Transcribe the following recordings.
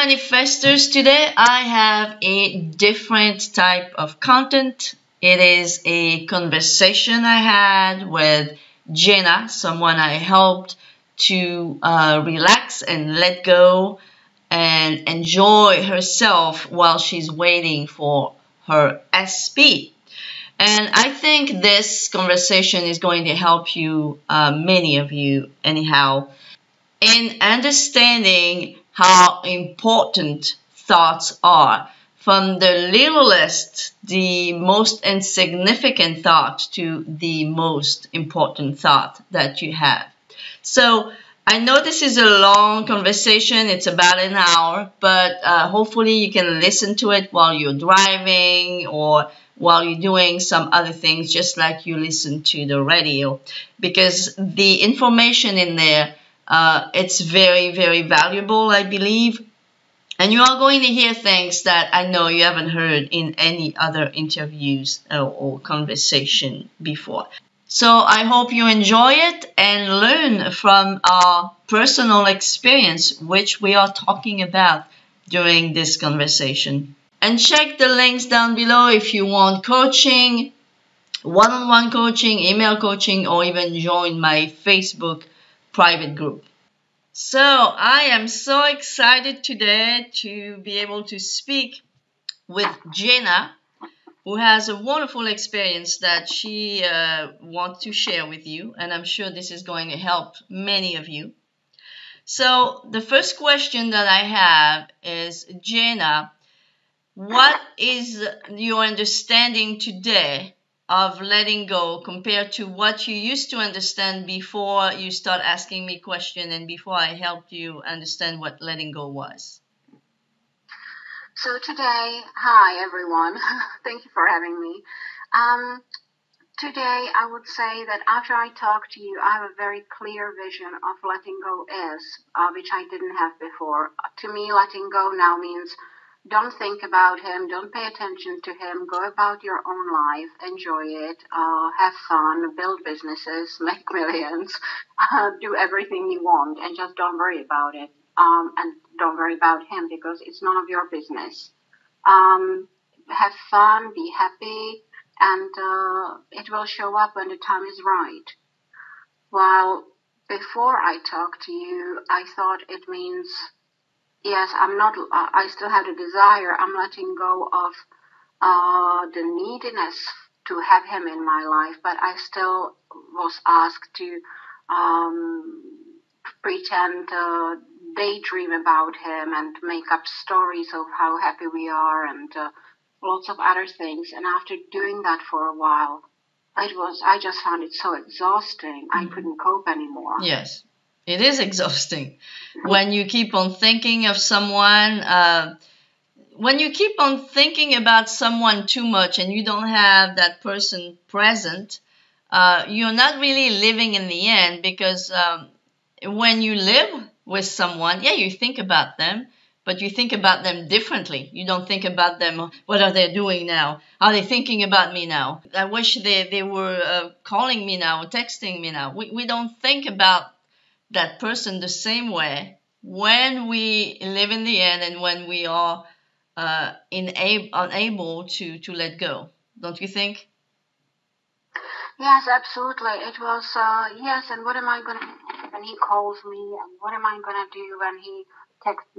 manifestors, today I have a different type of content. It is a conversation I had with Jana, someone I helped to relax and let go and enjoy herself while she's waiting for her SP. And I think this conversation is going to help you, many of you, anyhow, in understanding how important thoughts are, from the littlest, the most insignificant thought, to the most important thought that you have. So I know this is a long conversation. It's about an hour, but hopefully you can listen to it while you're driving or while you're doing some other things, just like you listen to the radio, because the information in there, it's very, very valuable, I believe. And you are going to hear things that I know you haven't heard in any other interviews or conversation before. So I hope you enjoy it and learn from our personal experience, which we are talking about during this conversation. And check the links down below if you want coaching, one-on-one coaching, email coaching, or even join my Facebook private group. So I am so excited today to be able to speak with Jana, who has a wonderful experience that she wants to share with you, and I'm sure this is going to help many of you. So the first question that I have is, Jana, what is your understanding today of letting go compared to what you used to understand before you start asking me questions and before I helped you understand what letting go was? So today, hi everyone, thank you for having me. Today I would say that after I talk to you, I have a very clear vision of letting go is, which I didn't have before. To me, letting go now means don't think about him, don't pay attention to him, go about your own life, enjoy it, have fun, build businesses, make millions, do everything you want, and just don't worry about it. And don't worry about him because it's none of your business. Have fun, be happy, and it will show up when the time is right. While before I talk to you, I thought it means, yes, I still have the desire. I'm letting go of the neediness to have him in my life, but I still was asked to pretend, daydream about him and make up stories of how happy we are and lots of other things. And after doing that for a while, I just found it so exhausting. I couldn't cope anymore. Yes, it is exhausting when you keep on thinking of someone. When you keep on thinking about someone too much and you don't have that person present, you're not really living in the end, because when you live with someone, yeah, you think about them, but you think about them differently. You don't think about them, what are they doing now? Are they thinking about me now? I wish they were calling me now, texting me now. We don't think about that person the same way when we live in the end and when we are unable to let go. Don't you think? Yes, absolutely. It was, yes, and what am I going to do when he calls me? And what am I going to do when he texts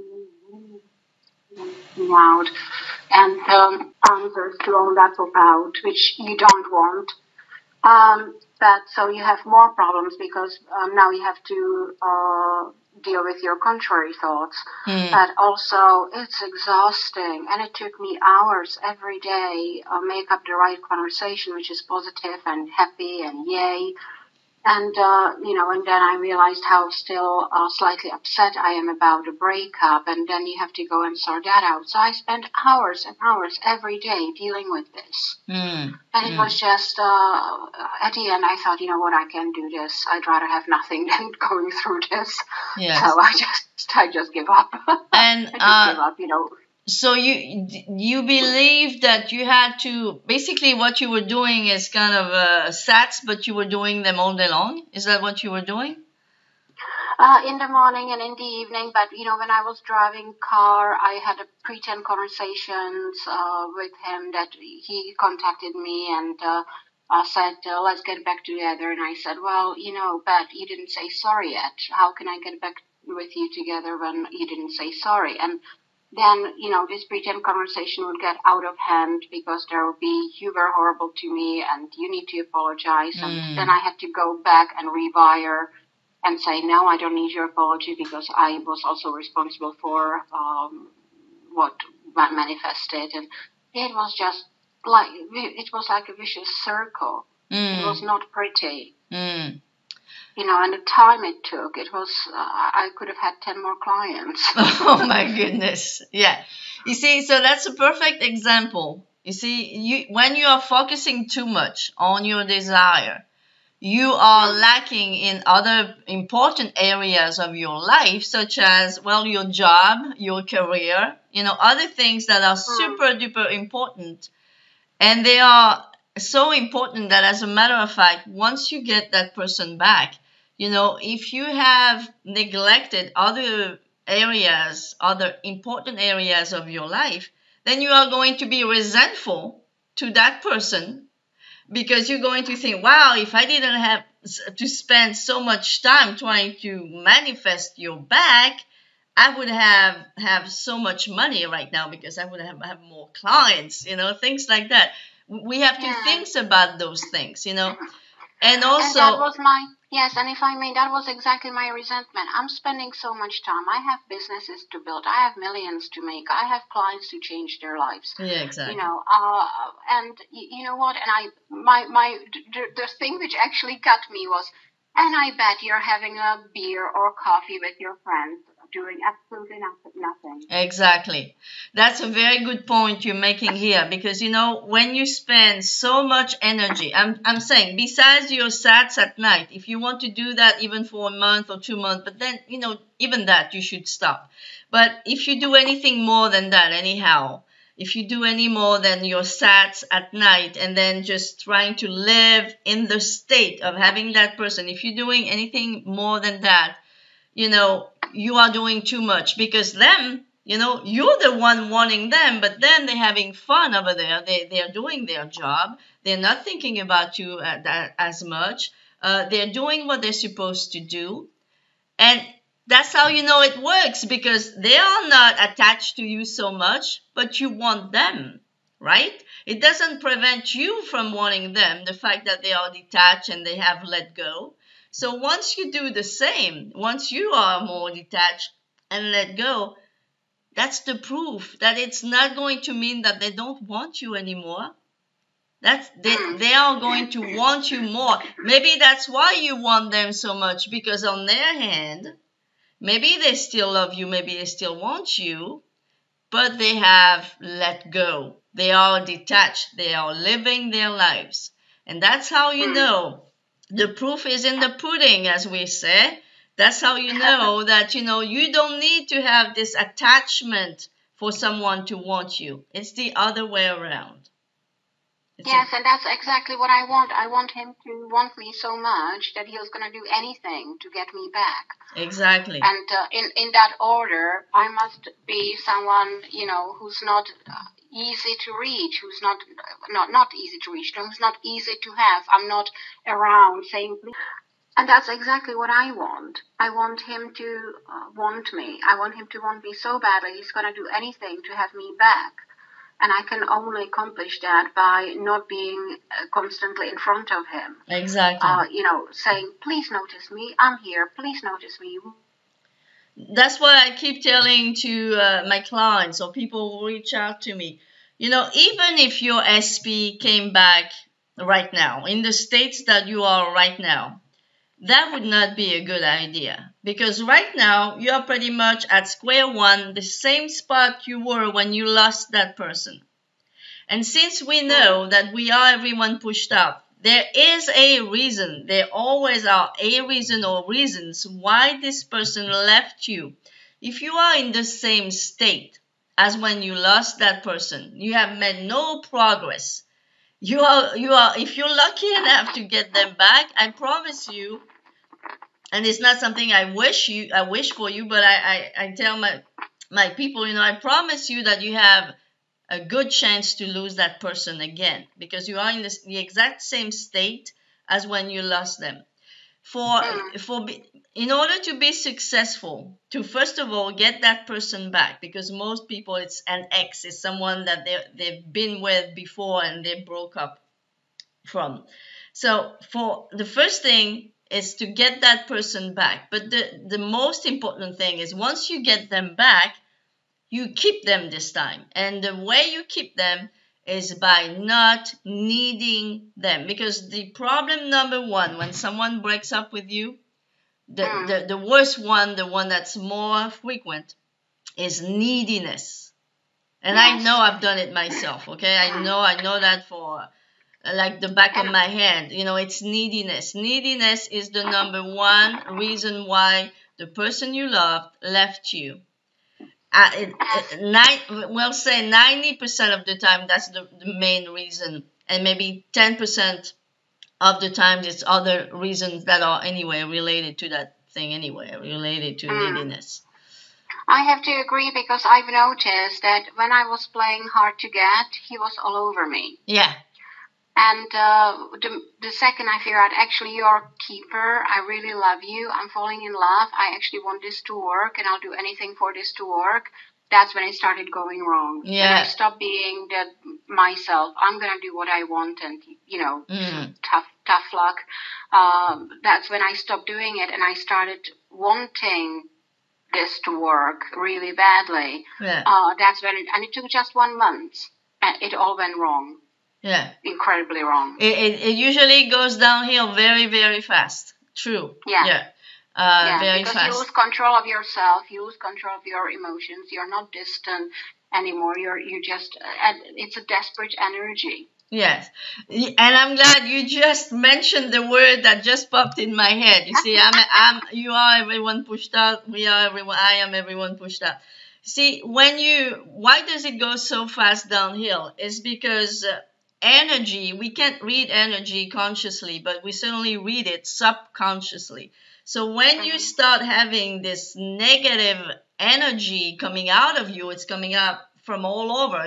me out and answers to all that about, which you don't want. But so you have more problems because now you have to deal with your contrary thoughts. But also it's exhausting, and it took me hours every day make up the right conversation, which is positive and happy and yay. And, and then I realized how still slightly upset I am about a breakup, and then you have to go and sort that out. So I spent hours and hours every day dealing with this. And it was just, at the end I thought, you know what, I can do this. I'd rather have nothing than going through this. Yes. So I just give up. And I just give up, So you believe that you had to, basically what you were doing is kind of sats, but you were doing them all day long? Is that what you were doing? In the morning and in the evening, but when I was driving car, I had a pretend conversations with him that he contacted me and said, let's get back together. And I said, well, but you didn't say sorry yet. How can I get back with you together when you didn't say sorry? And then, this pretend conversation would get out of hand because there would be, you were horrible to me and you need to apologize. And then I had to go back and rewire and say, no, I don't need your apology because I was also responsible for what manifested. And it was just like a vicious circle. It was not pretty. And the time it took, I could have had 10 more clients. Oh my goodness. Yeah. You see, so that's a perfect example. You see, when you are focusing too much on your desire, you are lacking in other important areas of your life, such as, well, your job, your career, other things that are super duper important. And they are so important that, as a matter of fact, once you get that person back, if you have neglected other areas, other important areas of your life, then you are going to be resentful to that person because you're going to think, wow, if I didn't have to spend so much time trying to manifest your back, I would have so much money right now because I would have more clients, things like that. We have to think about those things, and also. And that was yes, and if I may, that was exactly my resentment. I'm spending so much time. I have businesses to build. I have millions to make. I have clients to change their lives. Yeah, exactly. And you know what? And the thing which actually cut me was, and I bet you're having a beer or coffee with your friends doing absolutely nothing. Exactly. That's a very good point you're making here because, when you spend so much energy, I'm saying, besides your sats at night, if you want to do that even for a month or 2 months, but then, even that you should stop. But if you do anything more than that, anyhow, if you do any more than your sats at night and then just trying to live in the state of having that person, if you're doing anything more than that, you are doing too much because them, you're the one wanting them, but then they're having fun over there. They're doing their job. They're not thinking about you as much. They're doing what they're supposed to do. And that's how it works because they are not attached to you so much, but you want them, right? It doesn't prevent you from wanting them, the fact that they are detached and they have let go. So once you do the same, once you are more detached and let go, that's the proof that it's not going to mean that they don't want you anymore. They are going to want you more. Maybe that's why you want them so much, because on their hand, maybe they still love you, maybe they still want you, but they have let go. They are detached. They are living their lives. And that's how you know. The proof is in the pudding, as we say. That's how you know that, you don't need to have this attachment for someone to want you. It's the other way around. Yes, and that's exactly what I want. I want him to want me so much that he's going to do anything to get me back. Exactly. And in that order, I must be someone, who's not easy to reach, who's not easy to reach, who's not easy to have. I'm not around saying, please. And that's exactly what I want. I want him to want me. I want him to want me so badly. He's going to do anything to have me back. And I can only accomplish that by not being constantly in front of him. Exactly. Saying, please notice me. I'm here. Please notice me. That's what I keep telling to my clients or people who reach out to me. Even if your SP came back right now, in the states that you are right now, that would not be a good idea. Because right now, you are pretty much at square one, the same spot you were when you lost that person. And since we know that we are everyone pushed up, there is a reason. There always are a reason or reasons why this person left you. If you are in the same state as when you lost that person, you have made no progress. If you're lucky enough to get them back, I promise you, and it's not something I wish for you, but I tell my people, I promise you that you have a good chance to lose that person again, because you are in the exact same state as when you lost them. For Mm. for in order to be successful, to first of all get that person back, because most people, it's an ex, it's someone that they've been with before and they broke up from. So for the first thing is to get that person back, but the most important thing is once you get them back, you keep them this time. And the way you keep them is by not needing them. Because the problem number one when someone breaks up with you, Mm. the worst one, the one that's more frequent, is neediness. And I know Yes. I've done it myself, okay? I know that for like the back of And my hand. It's neediness. Neediness is the number one reason why the person you loved left you. We'll say 90% of the time that's the main reason, and maybe 10% of the times it's other reasons that are anyway related to that thing, anyway related to mm, neediness. I have to agree because I've noticed that when I was playing hard to get, he was all over me. Yeah. And the second I figure out, actually, you're a keeper. I really love you. I'm falling in love. I actually want this to work, and I'll do anything for this to work. That's when it started going wrong. When I Yeah. stopped being the myself, I'm gonna do what I want, and tough luck. That's when I stopped doing it, and I started wanting this to work really badly. Yeah. That's when and it took just 1 month, and it all went wrong. Yeah. Incredibly wrong. It usually goes downhill very, very fast. True. Yeah. Yeah. Yeah, Very because you fast. lose control of yourself, you lose control of your emotions. You're not distant anymore. You just it's a desperate energy. Yes. And I'm glad you just mentioned the word that just popped in my head. You see, you are everyone pushed out. We are everyone, I am everyone pushed out. See, why does it go so fast downhill? It's because energy, we can't read energy consciously, but we certainly read it subconsciously. So when you Mm-hmm. start having this negative energy coming out of you, it's coming up from all over,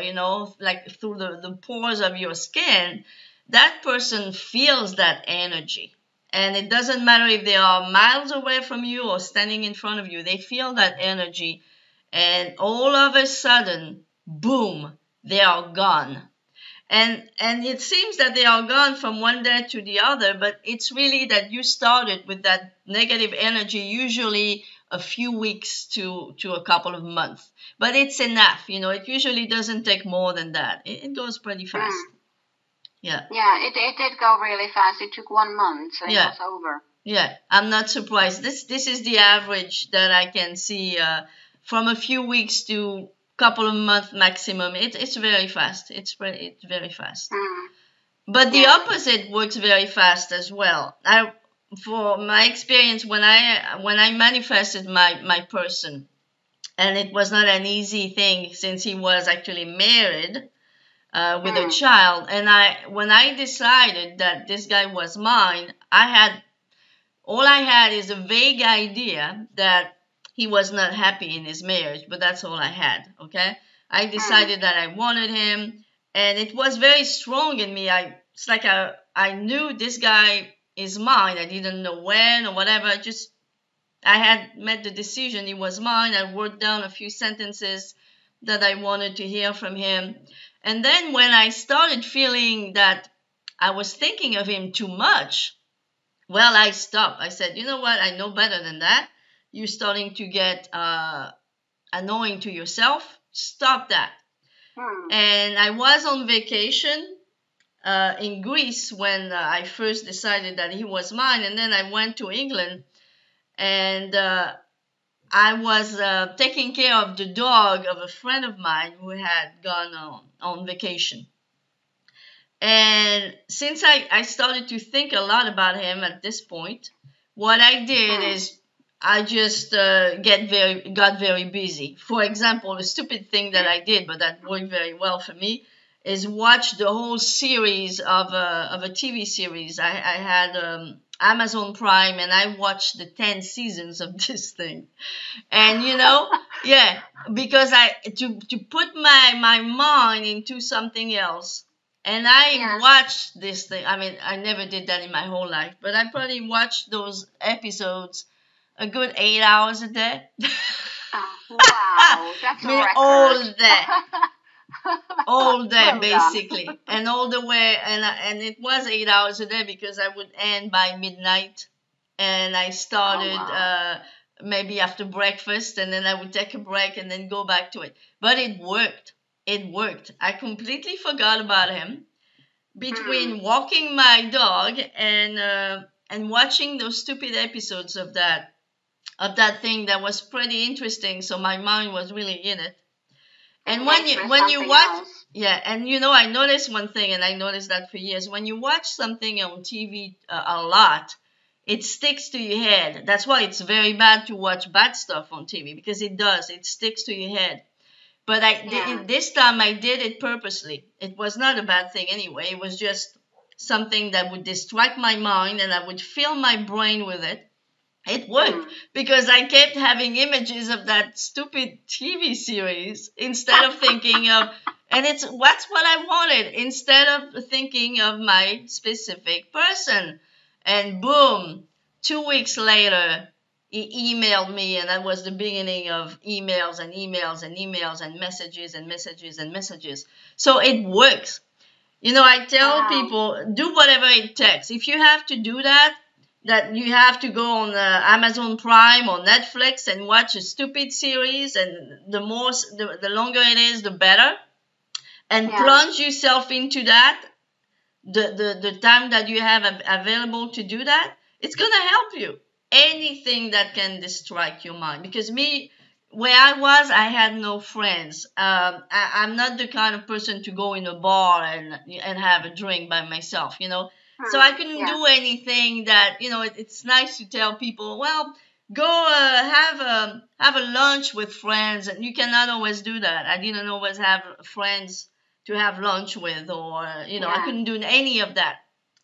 like through the pores of your skin, that person feels that energy. And it doesn't matter if they are miles away from you or standing in front of you, they feel that energy. And all of a sudden, boom, they are gone. And it seems that they are gone from one day to the other, but it's really that you started with that negative energy, usually a few weeks to a couple of months. But it's enough, it usually doesn't take more than that. It goes pretty fast. Mm. Yeah. Yeah, it did go really fast. It took 1 month, and it Yeah. was over. Yeah, I'm not surprised. This is the average that I can see, from a few weeks to couple of months maximum. It's very fast. It's very fast. Mm. But the Yeah. opposite works very fast as well. For my experience, when I manifested my person, and it was not an easy thing since he was actually married, with a Mm. child. And when I decided that this guy was mine, all I had is a vague idea that he was not happy in his marriage, but that's all I had. Okay, I Mm. decided that I wanted him, and it was very strong in me. It's like I knew this guy is mine. I didn't know when or whatever. I had made the decision he was mine. I wrote down a few sentences that I wanted to hear from him, and then when I started feeling that I was thinking of him too much, well, I stopped. I said, you know what? I know better than that. You're starting to get annoying to yourself. Stop that. Mm. And I was on vacation in Greece when I first decided that he was mine. And then I went to England, and I was taking care of the dog of a friend of mine who had gone on vacation. And since I started to think a lot about him at this point, what I did Mm. is I just got very busy. For example, a stupid thing that I did, but that worked very well for me, is watch the whole series of a TV series. I had Amazon Prime, and I watched the 10 seasons of this thing. And yeah, because I to put my mind into something else. And I Yes. watched this thing. I mean, I never did that in my whole life, but I probably watched those episodes a good 8 hours a day. Oh, wow, that's I a mean, all record. day, all day Well done. basically, and all the way, and it was 8 hours a day because I would end by midnight, and I Oh, started wow. maybe after breakfast, and then I would take a break and then go back to it. But it worked. It worked. I completely forgot about him Hmm. between walking my dog and watching those stupid episodes of that thing that was pretty interesting. So my mind was really in it. And Engaged with when you something watch, else. yeah, and I noticed one thing, and I noticed that for years. When you watch something on TV a lot, it sticks to your head. That's why it's very bad to watch bad stuff on TV, because it does. It sticks to your head. But Yeah. this time I did it purposely. It was not a bad thing anyway. It was just something that would distract my mind, and I would fill my brain with it. It worked Hmm. because I kept having images of that stupid TV series instead of thinking of, and that's what I wanted, instead of thinking of my specific person. And boom, 2 weeks later, he emailed me, and that was the beginning of emails and emails and emails and messages and messages and messages. So it works. I tell Wow. people, do whatever it takes. If you have to do that, that you have to go on Amazon Prime or Netflix and watch a stupid series, and the longer it is, the better, and Yeah. plunge yourself into that, the time that you have available to do that, it's going to help you. Anything that can distract your mind. Because me, where I was, I had no friends. I'm not the kind of person to go in a bar and have a drink by myself, So I Hmm. couldn't Yeah. do anything that, it's nice to tell people, well, go have a lunch with friends, and you cannot always do that. I didn't always have friends to have lunch with, or I Yeah. couldn't do any of that.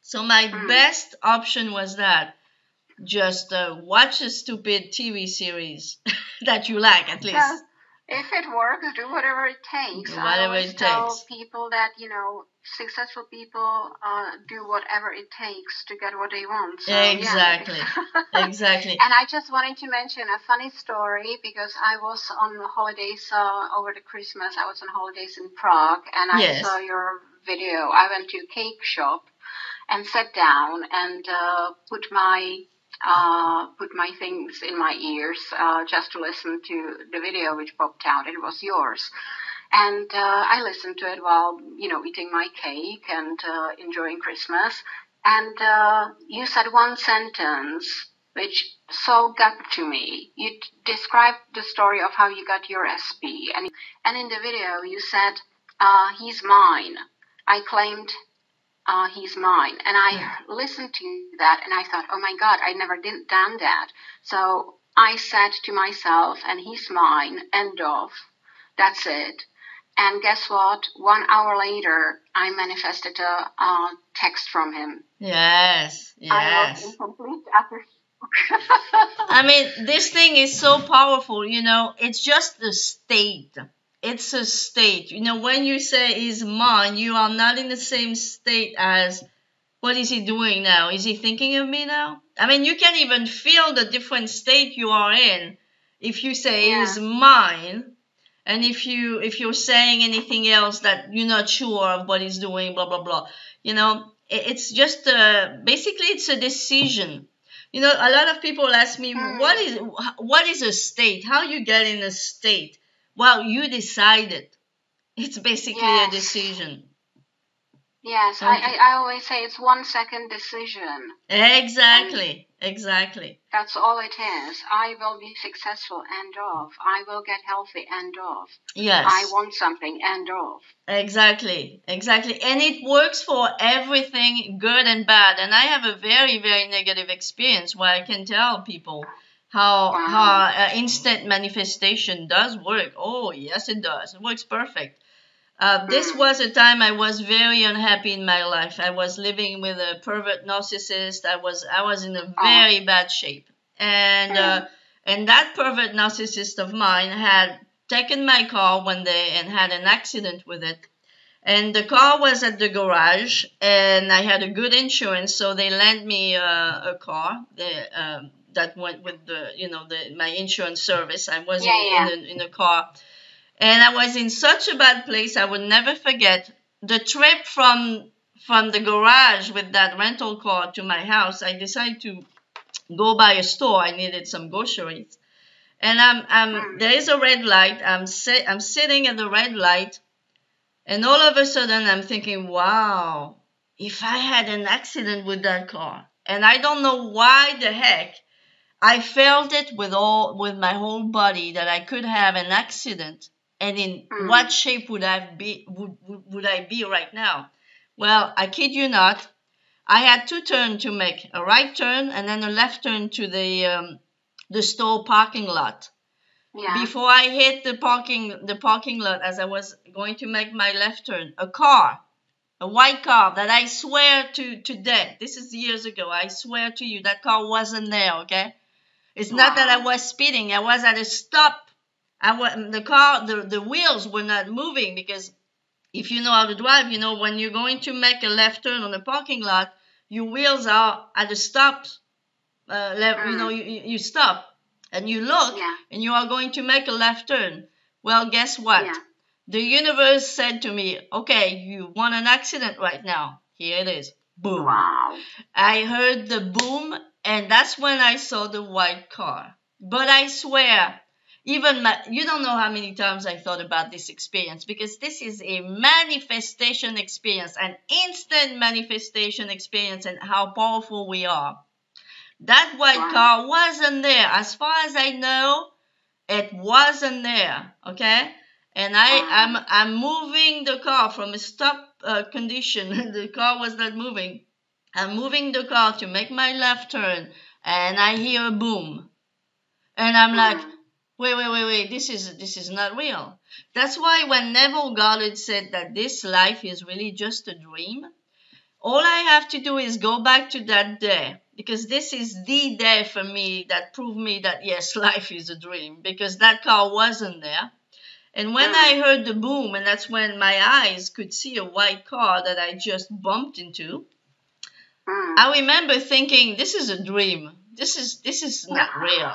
So my Hmm. best option was that, just watch a stupid TV series that you like, at Well, least. if it works, do whatever it takes. Do I whatever always it tell takes. people that, successful people do whatever it takes to get what they want. So, yeah. Exactly. Exactly. And I just wanted to mention a funny story because I was on holidays over the Christmas. I was on holidays in Prague and I saw Yes. your video. I went to a cake shop and sat down and put my things in my ears just to listen to the video which popped out. It was yours. And I listened to it while, eating my cake and enjoying Christmas. And you said one sentence which so got to me. You described the story of how you got your SP. And in the video, you said, he's mine. I claimed he's mine. And I Mm. listened to that and I thought, oh my God, I never did done that. So I said to myself, and he's mine, end of. That's it. And guess what? 1 hour later, I manifested a text from him. Yes. I was in Yes. complete utter I mean, this thing is so powerful, it's just a state. It's a state. When you say is mine, you are not in the same state as, what is he doing now? Is he thinking of me now? I mean, you can even feel the different state you are in if you say yeah. is mine, and if you're saying anything else that you're not sure of what he's doing, blah blah blah. It's just basically it's a decision. A lot of people ask me, Mm, what is a state? How you get in a state? Well, you decided. It's basically a yes. decision. Yes. Okay. I always say it's 1 second decision. And Exactly. Exactly. that's all it is. I will be successful, end of. I will get healthy, end of. I Yes. want something, end of. Exactly. Exactly. And it works for everything, good and bad. And I have a very, very negative experience where I can tell people how Wow. instant manifestation does work. Oh, yes, it does. It works perfect. This Mm. was a time I was very unhappy in my life. I was living with a pervert narcissist. I was in a Oh. very bad shape, and Mm. that pervert narcissist of mine had taken my car one day and had an accident with it. And the car was at the garage, and I had a good insurance, so they lent me a car that went with my insurance service. I was Yeah, yeah. in a car, and I was in such a bad place. I would never forget the trip from the garage with that rental car to my house. I decided to go by a store. I needed some groceries, and Mm. there is a red light. I'm sitting at the red light, and all of a sudden I'm thinking, wow, if I had an accident with that car, and I don't know why the heck I felt it with my whole body that I could have an accident, and in Mm. what shape would I be right now? Well, I kid you not, I had two turns to make: a right turn and then a left turn to the store parking lot. Yeah. Before I hit the parking lot, as I was going to make my left turn, a white car that I swear to death, this is years ago, I swear to you that car wasn't there, okay? It's not that I Wow. was speeding. I was at a stop. The wheels were not moving, because if you know how to drive, when you're going to make a left turn on a parking lot, your wheels are at a stop. Mm. You stop and you look, Yeah. and you are going to make a left turn. Well, guess what? Yeah. The universe said to me, okay, you want an accident right now. Here it is. Boom. Wow. I heard the boom, and that's when I saw the white car. But I swear, you don't know how many times I thought about this experience, because this is a manifestation experience, an instant manifestation experience, and how powerful we are. That white Wow. car wasn't there. As far as I know, it wasn't there. Okay? And Wow. I'm moving the car from a stop condition. The car was not moving. I'm moving the car to make my left turn, and I hear a boom, and I'm like, Mm. wait, this is not real. That's why when Neville Goddard said that this life is really just a dream, all I have to do is go back to that day, because this is the day for me that proved me that yes, life is a dream, because that car wasn't there. And when Mm. I heard the boom, and that's when my eyes could see a white car that I just bumped into, Mm. I remember thinking, this is a dream. This is not real,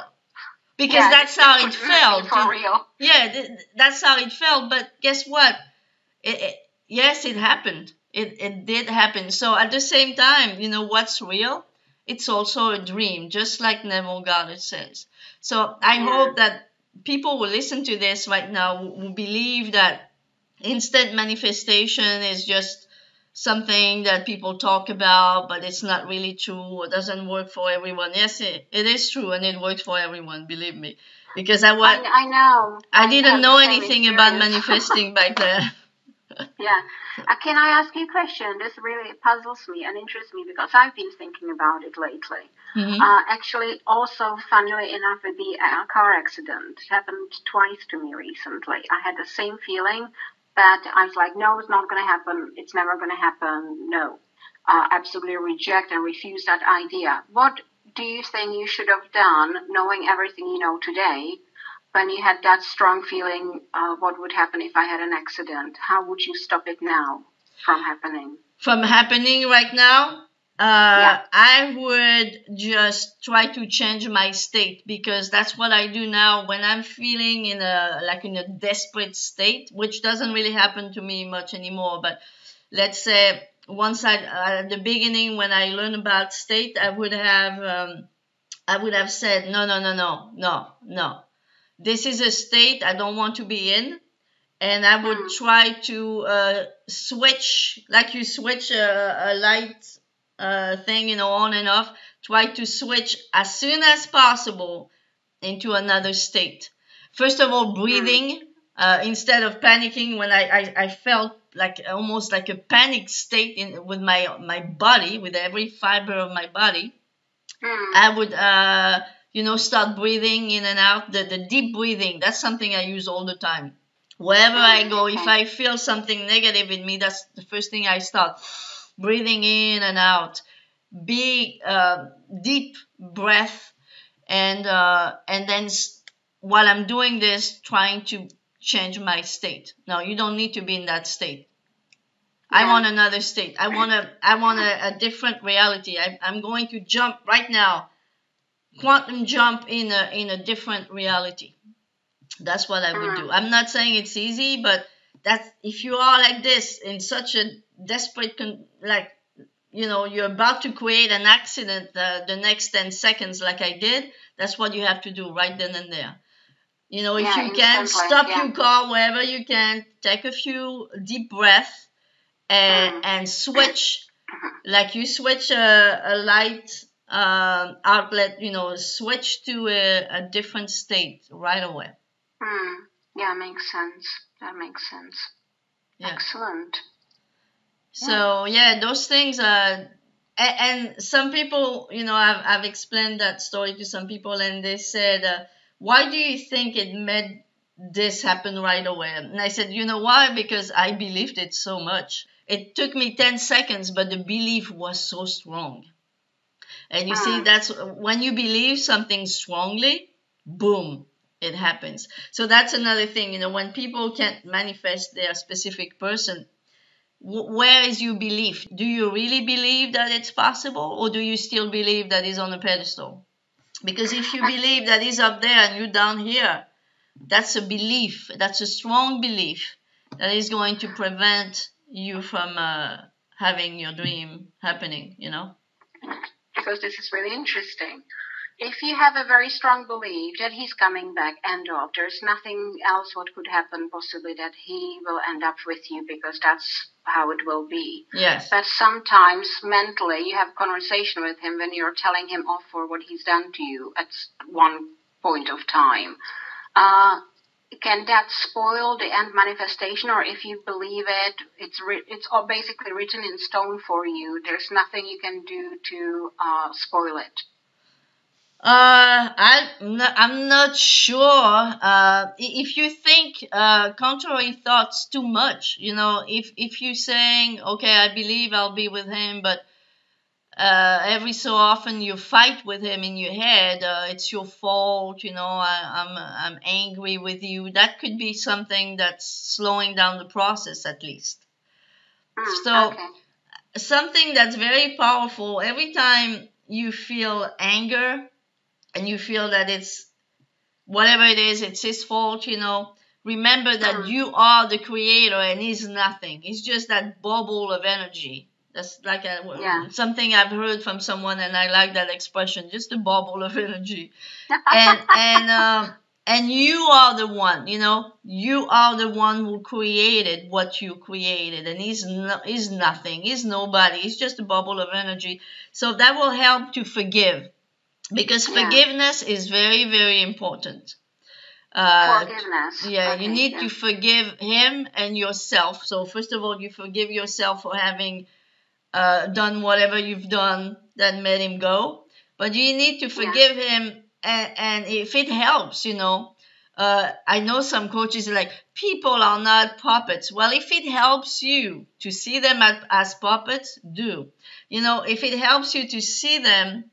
because Yeah, that's this how it couldn't be felt. for real. Yeah, that's how it felt. But guess what? Yes, it happened. It did happen. So at the same time, what's real? It's also a dream, just like Neville Goddard says. So I Yeah. hope that people who listen to this right now will believe that instant manifestation is just something that people talk about, but it's not really true or doesn't work for everyone. Yes, it is true, and it works for everyone, believe me. Because I know. I I didn't have the know same anything about experience. manifesting back then. Yeah. Can I ask you a question? This really puzzles me and interests me because I've been thinking about it lately. Hmm. Actually, also, funnily enough, with the car accident, it happened twice to me recently. I had the same feeling, but I was like, no, it's not going to happen. It's never going to happen. No. Absolutely reject and refuse that idea. What do you think you should have done, knowing everything you know today, when you had that strong feeling, what would happen if I had an accident? How would you stop it now from happening? From happening right now, Yeah. I would just try to change my state, because that's what I do now when I'm feeling in a desperate state, which doesn't really happen to me much anymore. But let's say once at the beginning, when I learned about state, I would have said, no, no, no, no, no, no. This is a state I don't want to be in, and I would Hmm. try to switch, like you switch a light thing, on and off. Try to switch as soon as possible into another state. First of all, Hmm. breathing, instead of panicking. When I felt like almost like a panic state with my body, with every fiber of my body, Hmm. I would start breathing in and out. The deep breathing, that's something I use all the time. Wherever I go, if Okay. I feel something negative in me, that's the first thing I start breathing in and out. Big, deep breath, and then while I'm doing this, trying to change my state. Now, you don't need to be in that state. I Yeah. want another state. I want a different reality. I'm going to jump right now, quantum jump in a different reality. That's what I would do. Mm. I'm not saying it's easy, but that's if you are like this in such a desperate like, you're about to create an accident the next 10 seconds like I did. That's what you have to do right then and there. If Yeah, you can, instantly. stop Yeah. your car wherever you can, take a few deep breaths, and, Mm. and switch, like you switch a light outlet, switch to a different state right away. Mm. Yeah, makes sense. That makes sense. Yeah. Excellent. Yeah. So yeah, those things are, and some people, I've explained that story to some people, and they said, "Why do you think it made this happen right away?" And I said, "You know why? Because I believed it so much. It took me 10 seconds, but the belief was so strong." And you see, Mm. that's when you believe something strongly, boom, it happens. So that's another thing, when people can't manifest their specific person, where is your belief? Do you really believe that it's possible, or do you still believe that he's on a pedestal? Because if you believe that he's up there and you're down here, that's a belief. That's a strong belief that is going to prevent you from having your dream happening. Because this is really interesting. If you have a very strong belief that he's coming back, end of, there's nothing else what could happen possibly that he will end up with you because that's how it will be. Yes. But sometimes mentally you have a conversation with him when you're telling him off for what he's done to you at one point of time. Uh, can that spoil the end manifestation, or if you believe it, it's all basically written in stone for you. There's nothing you can do to spoil it. I'm not sure. If you think contrary thoughts too much, if you're saying, okay, I believe I'll be with him, but every so often you fight with him in your head, it's your fault, I'm angry with you. That could be something that's slowing down the process at least. So Okay. something that's very powerful, every time you feel anger and you feel that it's whatever it is, it's his fault, remember that Mm, you are the creator and he's nothing. He's just that bubble of energy. That's like yeah. something I've heard from someone, and I like that expression, just a bubble of energy. And you are the one, you are the one who created what you created, and he's nothing, he's nobody, he's just a bubble of energy. So that will help to forgive, because Yeah. forgiveness is very, very important. uh Forgiveness. yeah, you Okay. need Yeah. to forgive him and yourself. So first of all, you forgive yourself for having done whatever you've done that made him go, but you need to Yeah. forgive him. And if it helps, I know some coaches are like, people are not puppets. Well, if it helps you to see them as puppets, do. If it helps you to see them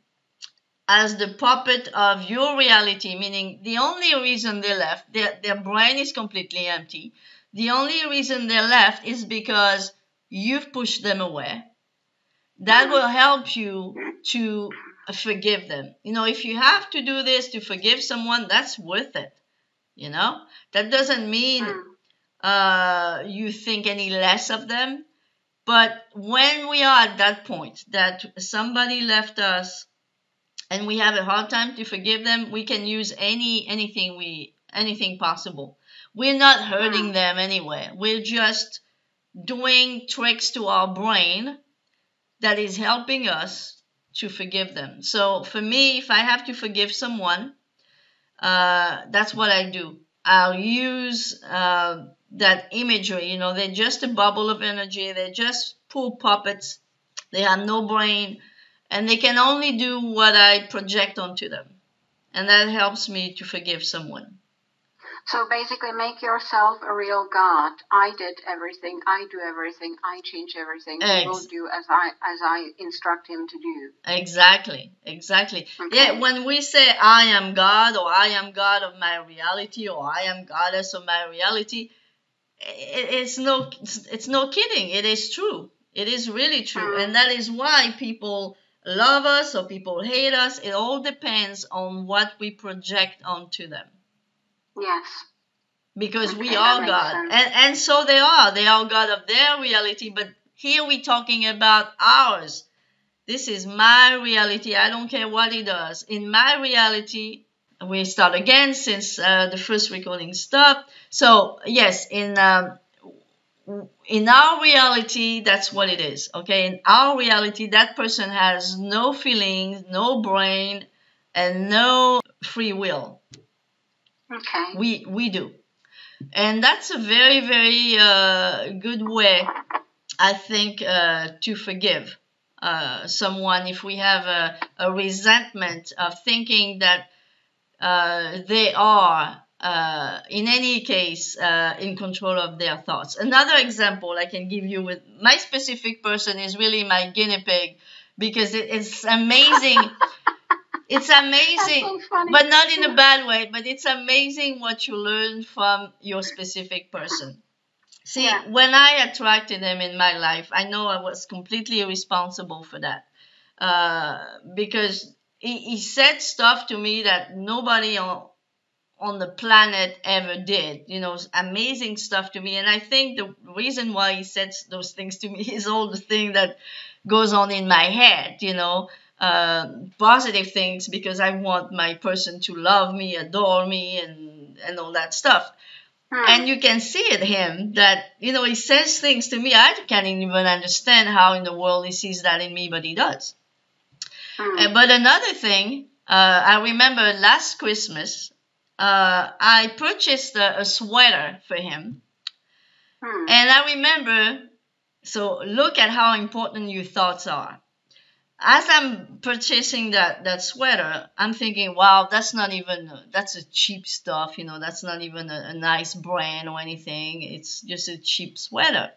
as the puppet of your reality, meaning the only reason they left, their brain is completely empty. The only reason they left is because you've pushed them away. That Mm, will help you to forgive them. If you have to do this to forgive someone, that's worth it. That doesn't mean mm, you think any less of them. But when we are at that point that somebody left us and we have a hard time to forgive them, we can use anything possible. We're not mm. hurting them anyway. We're just doing tricks to our brain that is helping us to forgive them. So for me, if I have to forgive someone, that's what I do. I'll use that imagery. They're just a bubble of energy. They're just poor puppets. They have no brain, and they can only do what I project onto them. And that helps me to forgive someone. So basically, make yourself a real God. I did everything. I do everything. I change everything. He will Ex- do as I instruct him to do. exactly, exactly. Yeah, Okay. when we say I am God, or I am God of my reality, or I am goddess of my reality, it's no kidding. It is true. It is really true, Hmm. and that is why people love us or people hate us. It all depends on what we project onto them, Yes. because we Okay, that are makes God, sense. and so they are God of their reality. But here we're talking about ours. This is my reality. I don't care what he does. In my reality, we start again since the first recording stopped. So yes, in our reality, that's what it is. Okay, in our reality, that person has no feelings, no brain, and no free will. Okay. We do, and that's a very very good way, I think, to forgive someone if we have a resentment of thinking that they are, in any case, in control of their thoughts. Another example I can give you with my specific person is really my guinea pig, because it's amazing. It's That's amazing, so funny. but not in a bad way, but it's amazing what you learn from your specific person. See, Yeah. when I attracted him in my life, I know I was completely responsible for that. Because he said stuff to me that nobody on the planet ever did. Amazing stuff to me. And I think the reason why he said those things to me is all the thing that goes on in my head. Positive things, because I want my person to love me, adore me, and all that stuff. Hmm. And you can see it him that he says things to me I can't even understand how in the world he sees that in me, but he does. Hmm. But another thing, I remember last Christmas, I purchased a sweater for him. Hmm. And I remember, so look at how important your thoughts are. As I'm purchasing that sweater, I'm thinking, wow, that's a cheap stuff, that's not even a nice brand or anything. It's just a cheap sweater.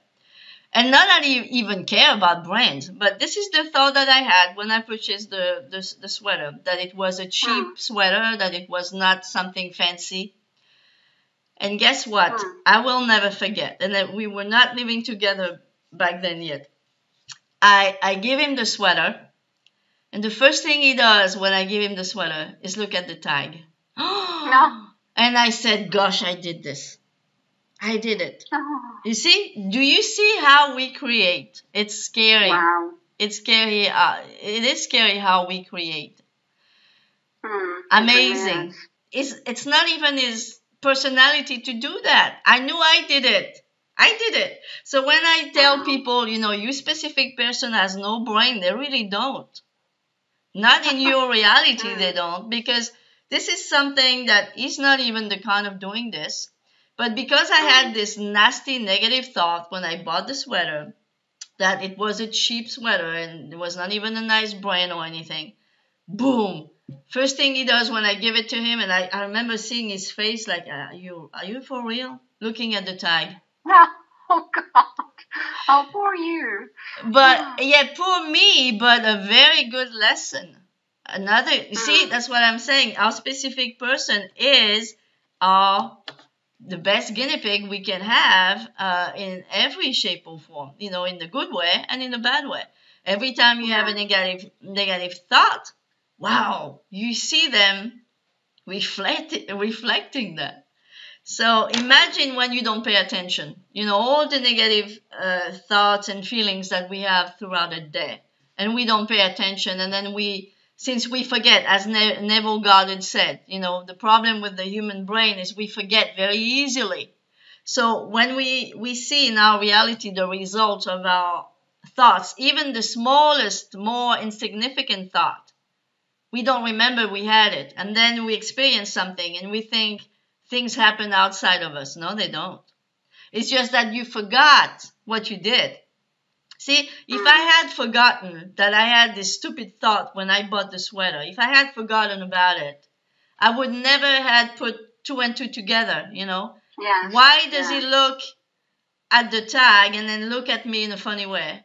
And not that I even care about brands, but this is the thought that I had when I purchased the sweater, that it was a Hmm. cheap sweater, that it was not something fancy. And guess what? Hmm. I will never forget. And that we were not living together back then yet. I give him the sweater, and the first thing he does when I give him the sweater is look at the tag. No. And I said, gosh, I did this. I did it. Oh. You see? Do you see how we create? It's scary. Wow. It's scary. It is scary how we create. Hmm. It really is. Amazing. It's not even his personality to do that. I knew I did it. I did it. So when I tell Wow. people, you specific person has no brain, they really don't. Not in your reality, Hmm. they don't, because this is something that is not even the kind of doing this. But because I Hmm. had this nasty negative thought when I bought the sweater, that it was a cheap sweater and it was not even a nice brand or anything, boom. First thing he does when I give it to him, and I remember seeing his face like, are you for real? Looking at the tag. Oh God. Oh, poor you. But yeah, poor me, but a very good lesson. Another, you see, Hmm. that's what I'm saying. Our specific person is our the best guinea pig we can have, in every shape or form, in the good way and in the bad way. Every time you have Yeah. a negative thought, wow, you see them reflecting that. So imagine when you don't pay attention, all the negative thoughts and feelings that we have throughout the day, and we don't pay attention, and then since we forget, as Neville Goddard said, the problem with the human brain is we forget very easily. So when we see in our reality the result of our thoughts, even the smallest, more insignificant thought, we don't remember we had it. And then we experience something and we think things happen outside of us. No, they don't. It's just that you forgot what you did. See, if I Hmm. had forgotten that I had this stupid thought when I bought the sweater, if I had forgotten about it, I would never had put two and two together, Yes. Why does Yeah. he look at the tag and then look at me in a funny way?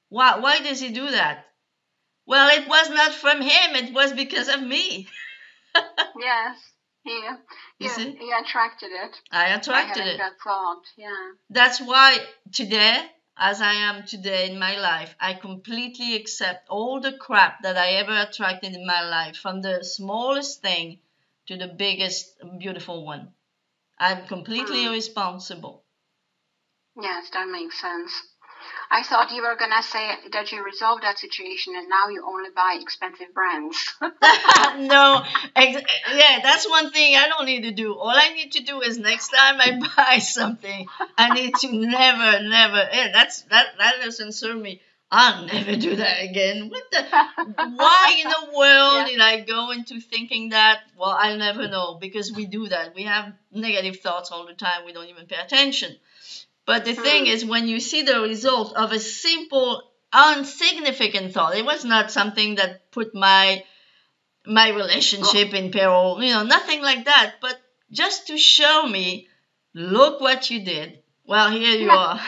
Why does he do that? Well, it was not from him. It was because of me. Yes. You see? He attracted it I by attracted having it. that thought. Yeah. That's why today, as I am today in my life, I completely accept all the crap that I ever attracted in my life, from the smallest thing to the biggest beautiful one. I'm completely responsible. Yes, that makes sense. I thought you were gonna say that you resolved that situation and now you only buy expensive brands. No, yeah, that's one thing I don't need to do. All I need to do is next time I buy something, I need to never. That doesn't serve me. I'll never do that again. What the? Why in the world did I go into thinking that? Well, I'll never know, because we do that. We have negative thoughts all the time. We don't even pay attention. But the thing is, when you see the result of a simple, insignificant thought, it was not something that put my relationship in peril, nothing like that. But just to show me, look what you did. Well, here you are.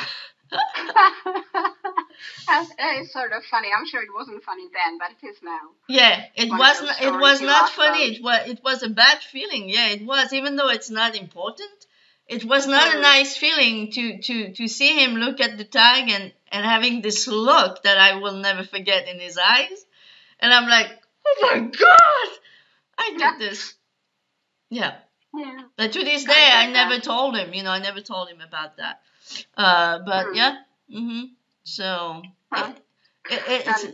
It's sort of funny. I'm sure it wasn't funny then, but it is now. Yeah, it wasn't. It was not funny. It was a bad feeling. Yeah, it was. Even though it's not important, it was not a nice feeling to see him look at the tag and having this look that I will never forget in his eyes. And I'm like, oh my God, I did this. Yeah. Yeah. But to this day, I never told him. I never told him about that. But yeah. So it's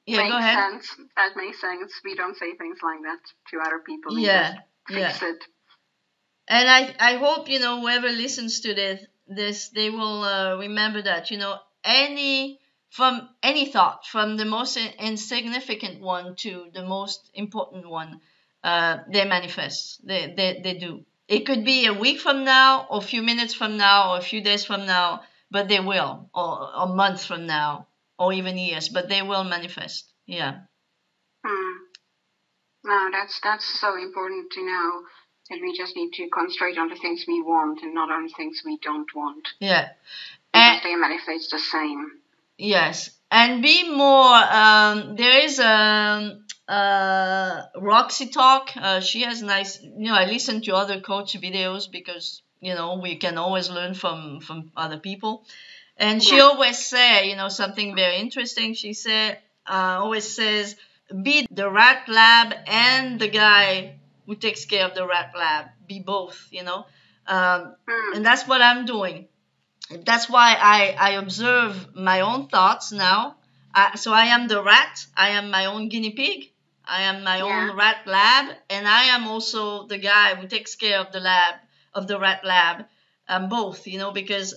yeah. Go ahead. Sense. That makes sense. We don't say things like that to other people. Yeah. Fix it. And I hope whoever listens to this they will remember that any thought, from the most insignificant one to the most important one, they manifest. They do. It could be a week from now, or a few minutes from now, or a few days from now, but they will, or a month from now, or even years, but they will manifest. Yeah. No, that's so important to know, that we just need to concentrate on the things we want and not on the things we don't want. Yeah. Because they manifest the same. Yes. And be more, there is Roxy Talk. She has nice, I listen to other coach videos because, we can always learn from other people. And she always say, something very interesting. She always says, be the rat lab and the guy who takes care of the rat lab. Be both, and that's what I'm doing. That's why I observe my own thoughts now. So I am the rat. I am my own guinea pig. I am my own rat lab, and I am also the guy who takes care of the rat lab. Both, because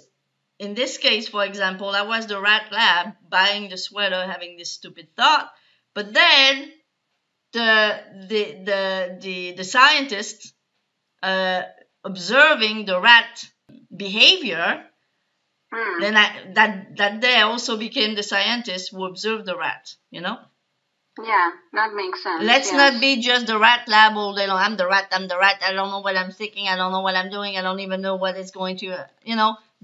in this case, for example, I was the rat lab buying the sweater, having this stupid thought, but then the scientists observing the rat behavior. Then that day I also became the scientist who observed the rat, Yeah, that makes sense. Let's not be just the rat lab all day long. I'm the rat. I don't know what I'm thinking. I don't know what I'm doing. I don't even know what it's going to,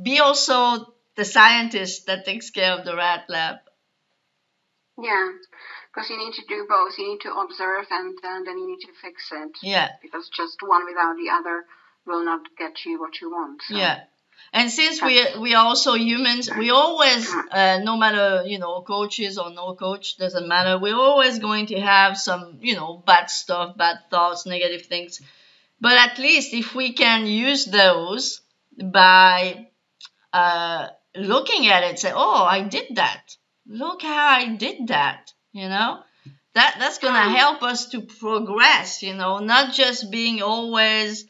be also the scientist that takes care of the rat lab. Yeah, because you need to do both. You need to observe and then you need to fix it. Yeah. Because just one without the other will not get you what you want. So. Yeah. And since we are also humans, we always, no matter, coaches or no coach, doesn't matter. We're always going to have some, bad stuff, bad thoughts, negative things. But at least if we can use those by looking at it, say, oh, I did that. Look how I did that, That's going to help us to progress, not just being always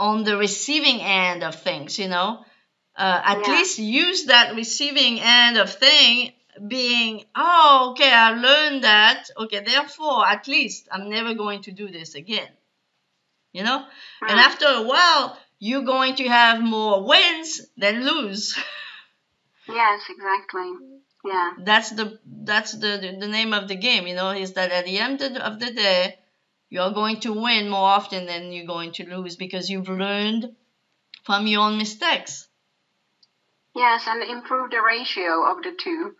on the receiving end of things, at least use that receiving end of thing being, oh, okay, I learned that. Okay, therefore, at least I'm never going to do this again, And after a while, you're going to have more wins than lose. Yes, exactly. Yeah. That's the name of the game, is that at the end of the day, You're going to win more often than you're going to lose because you've learned from your own mistakes. Yes, and improve the ratio of the two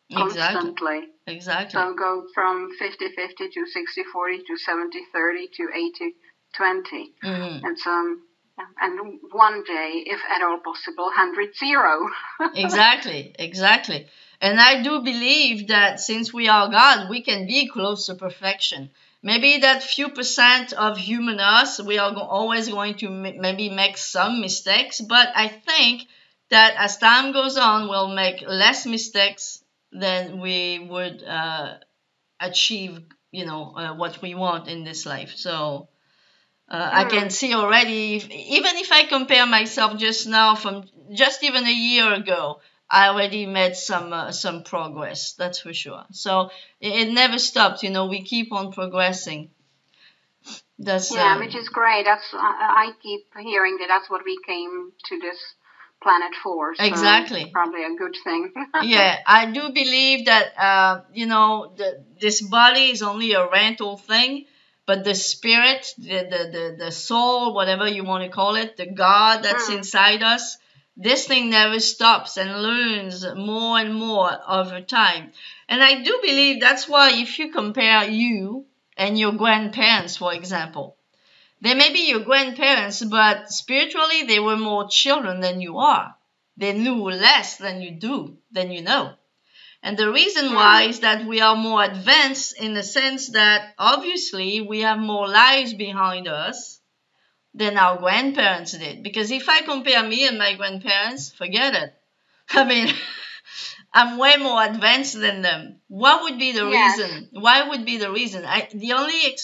Exactly. constantly. Exactly. So go from 50-50 to 60-40 to 70-30 to 80-20. Mm-hmm. And one day, if at all possible, 100-0. Exactly, exactly. And I do believe that since we are God, we can be close to perfection. Maybe that few percent of human us, we are always going to maybe make some mistakes, but I think that as time goes on, we'll make less mistakes than we would achieve, what we want in this life. So I can see already, even if I compare myself just now from just even a year ago, I already made some progress. That's for sure. So it never stops. We keep on progressing. That's Yeah, which is great. I keep hearing that that's what we came to this planet for. So exactly. probably a good thing. Yeah, I do believe that this body is only a rental thing, but the spirit, the soul, whatever you want to call it, the God that's inside us, this thing never stops and learns more and more over time. And I do believe that's why if you compare you and your grandparents, for example, they may be your grandparents, but spiritually they were more children than you are. They knew less than you do, than you know. And the reason why is that we are more advanced in the sense that obviously we have more lives behind us than our grandparents did. Because if I compare me and my grandparents, forget it. I mean, I'm way more advanced than them. What would be the Yes. reason? Why would be the reason? The only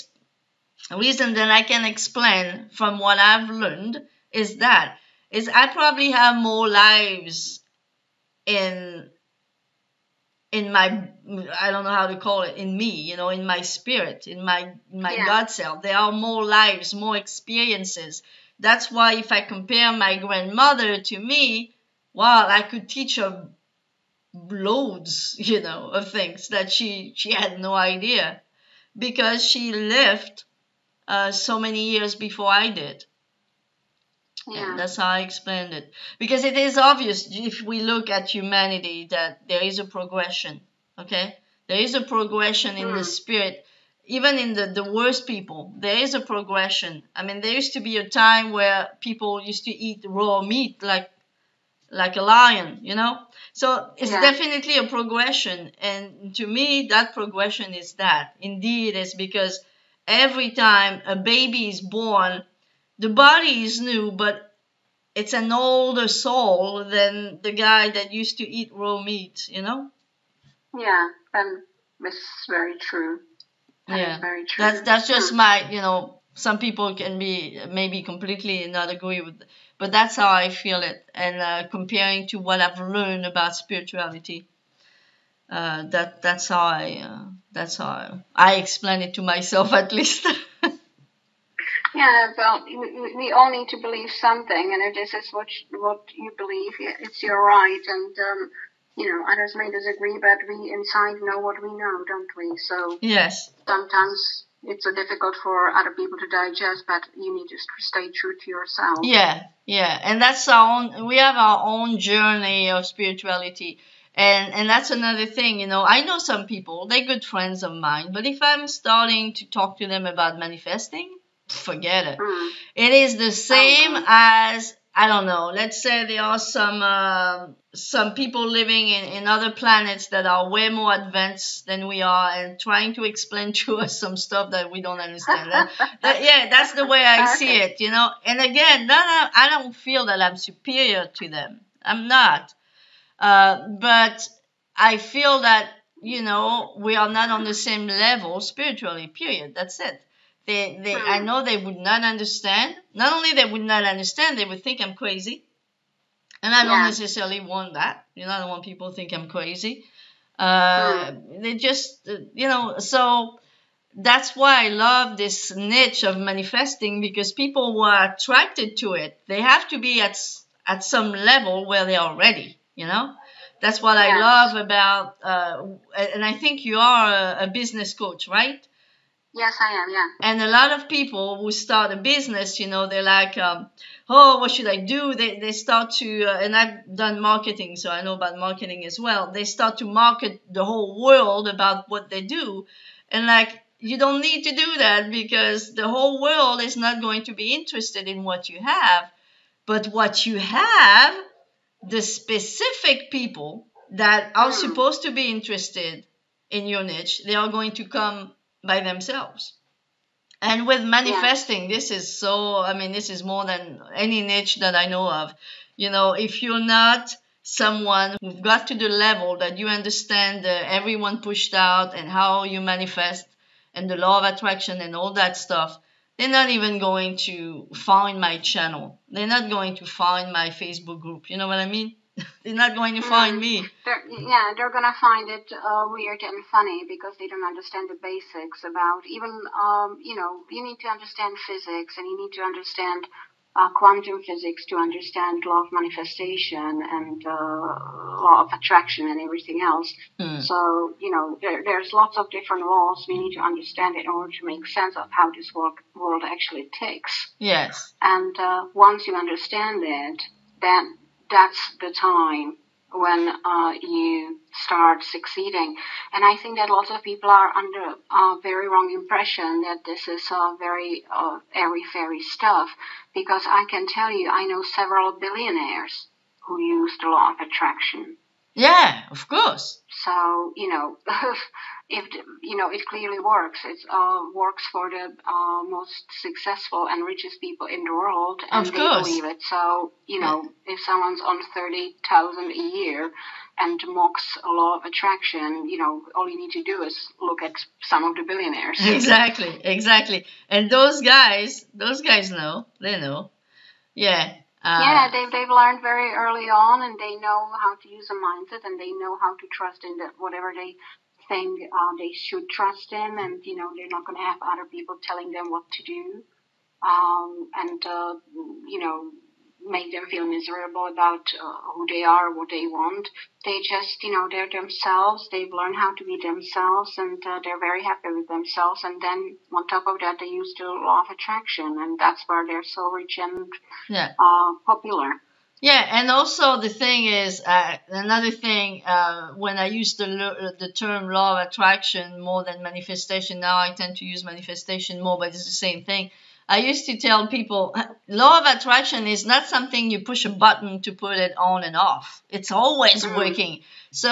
reason that I can explain from what I've learned is I probably have more lives in my, I don't know how to call it, in me, in my spirit, in my God self. There are more lives, more experiences. That's why if I compare my grandmother to me, wow, I could teach her loads, of things that she had no idea because she lived so many years before I did. Yeah. And that's how I explained it. Because it is obvious if we look at humanity that there is a progression. Okay? There is a progression in the spirit. Even in the worst people, there is a progression. I mean, there used to be a time where people used to eat raw meat like a lion, So it's definitely a progression. And to me, that progression is that. Indeed, it's because every time a baby is born, the body is new, but it's an older soul than the guy that used to eat raw meat. Yeah, and this is very true. That is very true. That's just my. Some people can be maybe completely not agree with, but that's how I feel it. And comparing to what I've learned about spirituality, that's how I explain it to myself at least. Yeah, well, we all need to believe something, and if this is what you believe, it's your right. And others may disagree, but we inside know what we know, don't we? So yes. Sometimes it's so difficult for other people to digest, but you need to stay true to yourself. Yeah, and that's we have our own journey of spirituality. And that's another thing, I know some people, they're good friends of mine, but if I'm starting to talk to them about manifesting, forget it. It is the same as, I don't know, let's say there are some people living in other planets that are way more advanced than we are and trying to explain to us some stuff that we don't understand. That's the way I see it, And again, I don't feel that I'm superior to them. I'm not. But I feel that, we are not on the same level spiritually, period. That's it. I know they would not understand. Not only they would not understand, they would think I'm crazy. And I don't necessarily want that. I don't want people to think I'm crazy. They just, so that's why I love this niche of manifesting, because people who are attracted to it, they have to be at some level where they are ready. That's what I love about, and I think you are a business coach, right? Yes, I am. Yeah. And a lot of people who start a business, they're like, oh, what should I do? They start to, and I've done marketing, so I know about marketing as well. They start to market the whole world about what they do. And like, you don't need to do that because the whole world is not going to be interested in what you have. But what you have, the specific people that are Mm. supposed to be interested in your niche, they are going to come by themselves. And with Yes. manifesting, this is so, I mean, this is more than any niche that I know of. If you're not someone who've got to the level that you understand everyone pushed out and how you manifest and the law of attraction and all that stuff, they're not even going to find my channel. They're not going to find my Facebook group. You know what I mean? They're not going to find Mm. me. They're gonna find it weird and funny because they don't understand the basics about even, you need to understand physics and you need to understand quantum physics to understand law of manifestation and law of attraction and everything else. Hmm. So, there's lots of different laws we need to understand in order to make sense of how this world actually ticks. Yes. And once you understand it, then that's the time when you start succeeding. And I think that lots of people are under a very wrong impression that this is very airy fairy stuff. Because I can tell you, I know several billionaires who use the law of attraction. Yeah, of course. So, if it clearly works. It works for the most successful and richest people in the world, and Of they course. believe it. So, Yeah. if someone's on 30,000 a year and mocks a law of attraction, all you need to do is look at some of the billionaires. Exactly, exactly. And those guys know. They know. Yeah. Yeah, they've learned very early on, and they know how to use a mindset, and they know how to trust in whatever they think they should trust in, and they're not going to have other people telling them what to do, and make them feel miserable about who they are, what they want. They just, they're themselves. They've learned how to be themselves, and they're very happy with themselves. And then on top of that, they use the law of attraction, and that's where they're so rich and yeah. popular. Yeah, and also the thing is, another thing, when I use the term law of attraction more than manifestation, now I tend to use manifestation more, but it's the same thing. I used to tell people, law of attraction is not something you push a button to put it on and off. It's always Mm. working. So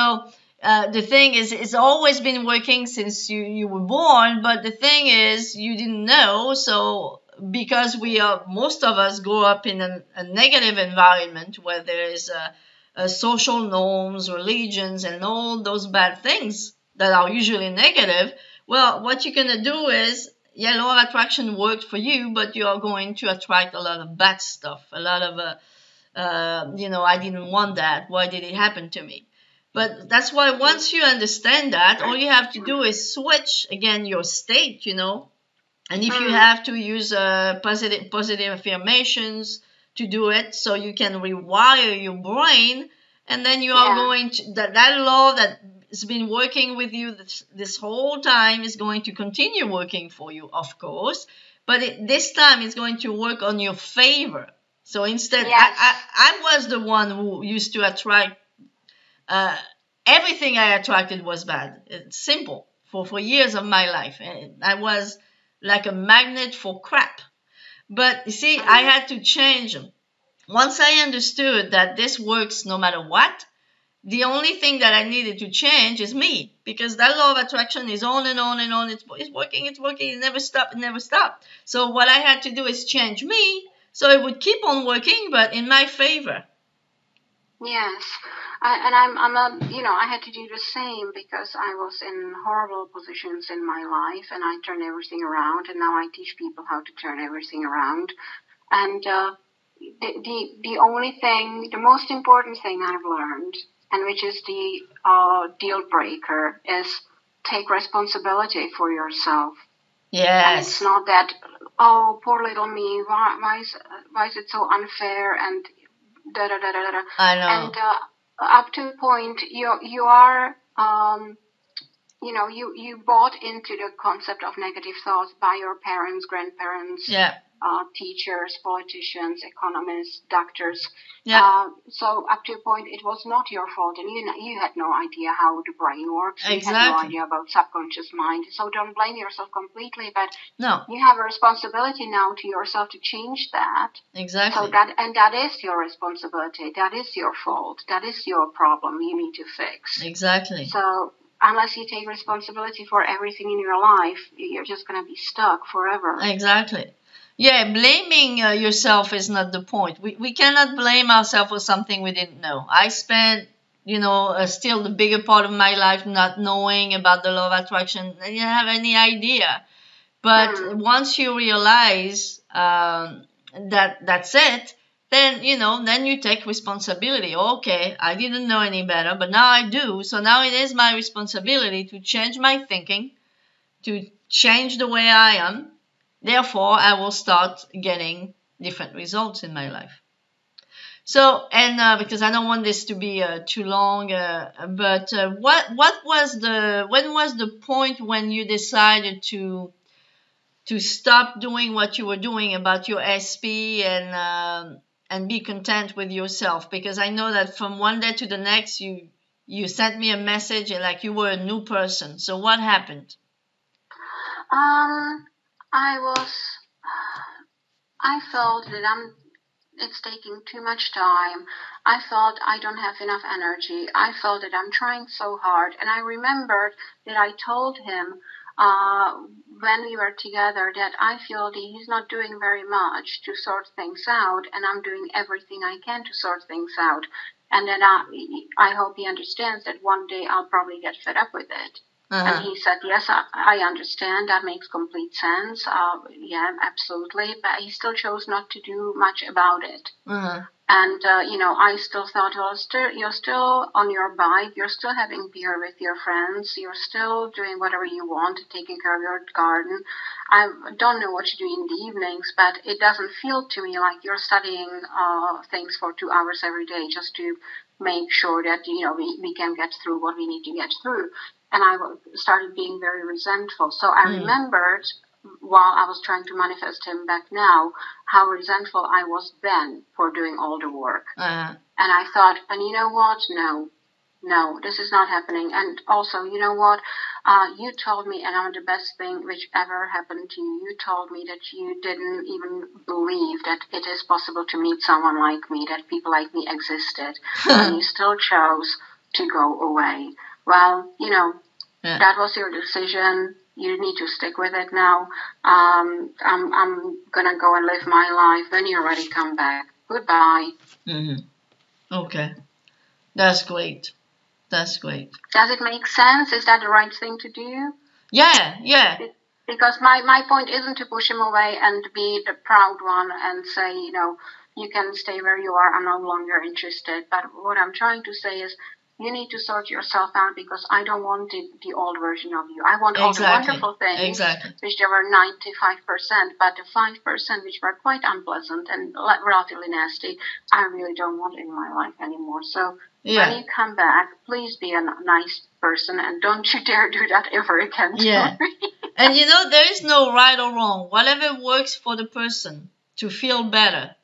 the thing is, it's always been working since you were born, but the thing is, you didn't know, so because most of us grow up in a negative environment where there is social norms, religions, and all those bad things that are usually negative. Well, what you're gonna do is, yeah, law of attraction worked for you, but you are going to attract a lot of bad stuff, a lot of I didn't want that. Why did it happen to me? But that's why once you understand that, all you have to do is switch again your state. And if you Mm. have to use positive affirmations to do it, so you can rewire your brain, and then you are Yeah. going to that law that has been working with you this whole time is going to continue working for you, of course. But this time it's going to work on your favor. So instead, Yes. I was the one who used to attract uh, everything I attracted was bad. It's simple. For years of my life, and I was like a magnet for crap. But you see, I Mm. had to change them. Once I understood that this works no matter what, the only thing that I needed to change is me, because that law of attraction is on and on and on. It's working, it never stopped, it never stopped. So what I had to do is change me so it would keep on working, but in my favor. Yes, and I'm a, I had to do the same because I was in horrible positions in my life, and I turned everything around, and now I teach people how to turn everything around. And the only thing, the most important thing I've learned, and which is the deal breaker, is take responsibility for yourself. And it's Yes, not that, oh, poor little me, why is it so unfair and da da da da da. I And know. up to a point, you are you bought into the concept of negative thoughts by your parents, grandparents, Yeah. teachers, politicians, economists, doctors. Yeah. So up to a point, it was not your fault, and you had no idea how the brain works. You had no Exactly. idea about subconscious mind. So don't blame yourself completely, but No. you have a responsibility now to yourself to change that. Exactly. So that is your responsibility. That is your fault. That is your problem. You need to fix. Exactly. So unless you take responsibility for everything in your life, you're just going to be stuck forever. Exactly. Yeah, blaming yourself is not the point. We cannot blame ourselves for something we didn't know. I spent, still the bigger part of my life not knowing about the law of attraction. I didn't have any idea. But once you realize that that's it, then then you take responsibility. Okay, I didn't know any better, but now I do. So now it is my responsibility to change my thinking, to change the way I am. Therefore, I will start getting different results in my life. So, and because I don't want this to be too long, but what was when was the point when you decided to stop doing what you were doing about your SP and be content with yourself? Because I know that from one day to the next, you sent me a message like you were a new person. So what happened? I was. I felt that it's taking too much time. I felt I don't have enough energy. I felt that I'm trying so hard. And I remembered that I told him when we were together that I feel that he's not doing very much to sort things out, and I'm doing everything I can to sort things out. And then I hope he understands that one day I'll probably get fed up with it. And he said, yes, I understand. That makes complete sense. Yeah, absolutely. But he still chose not to do much about it. And, I still thought, well, you're still on your bike. You're still having beer with your friends. You're still doing whatever you want, taking care of your garden. I don't know what you do in the evenings, but it doesn't feel to me like you're studying things for 2 hours every day just to make sure that, we can get through what we need to get through. And I started being very resentful. So I remembered, while I was trying to manifest him back now, how resentful I was then for doing all the work. And I thought, and you know what? No, this is not happening. And also, you know what? You told me, and the best thing which ever happened to you, you told me that you didn't even believe that it is possible to meet someone like me, that people like me existed, and you still chose to go away. Well, that was your decision. You need to stick with it now. I'm gonna go and live my life. When you're ready, come back. Goodbye. Okay, that's great. That's great. Does it make sense? Is that the right thing to do? Yeah. Because my point isn't to push him away and be the proud one and say, you can stay where you are. I'm no longer interested. But what I'm trying to say is, you need to sort yourself out, because I don't want the old version of you. I want all the wonderful things, which there were 95%, but the 5% which were quite unpleasant and relatively nasty, I really don't want in my life anymore. So when you come back, please be a nice person, and don't you dare do that ever again. And there is no right or wrong. Whatever works for the person to feel better,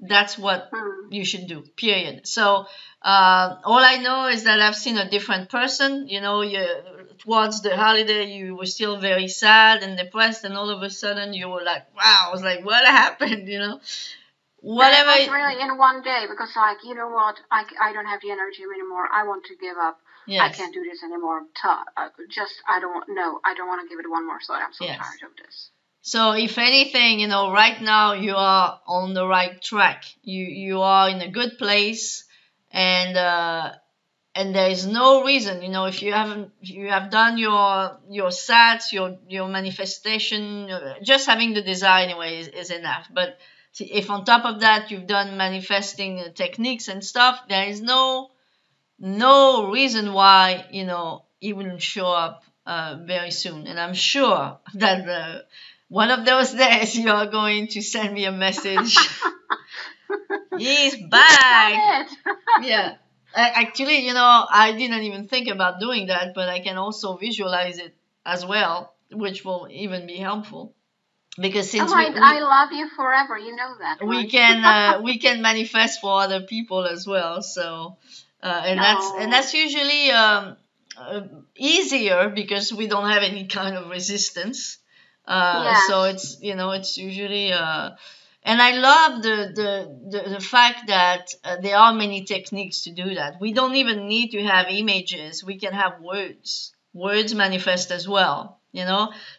that's what you should do, period. So all I know is that I've seen a different person. Towards the holiday, you were still very sad and depressed, and all of a sudden you were like, wow. I was like, what happened? Whatever. It was really in one day, because you know what, I don't have the energy anymore. I want to give up. Yes. I can't do this anymore. I don't know. I don't want to give it one more thought. I'm so tired of this. So if anything, right now you are on the right track. You are in a good place, and there is no reason, if you have done your sats, your manifestation, just having the desire anyway is enough. But if on top of that you've done manifesting techniques and stuff, there is no reason why it wouldn't show up very soon. And I'm sure that one of those days you are going to send me a message. He's back. Is that it? Yeah. Actually, I didn't even think about doing that, but I can also visualize it as well, which will even be helpful because Oh, since I love you forever. You know that, right? we can manifest for other people as well. So, and Oh, that's usually uh, easier because we don't have any kind of resistance. So yes. it's usually and I love the fact that there are many techniques to do that. We don't even need to have images. We can have words. Words manifest as well.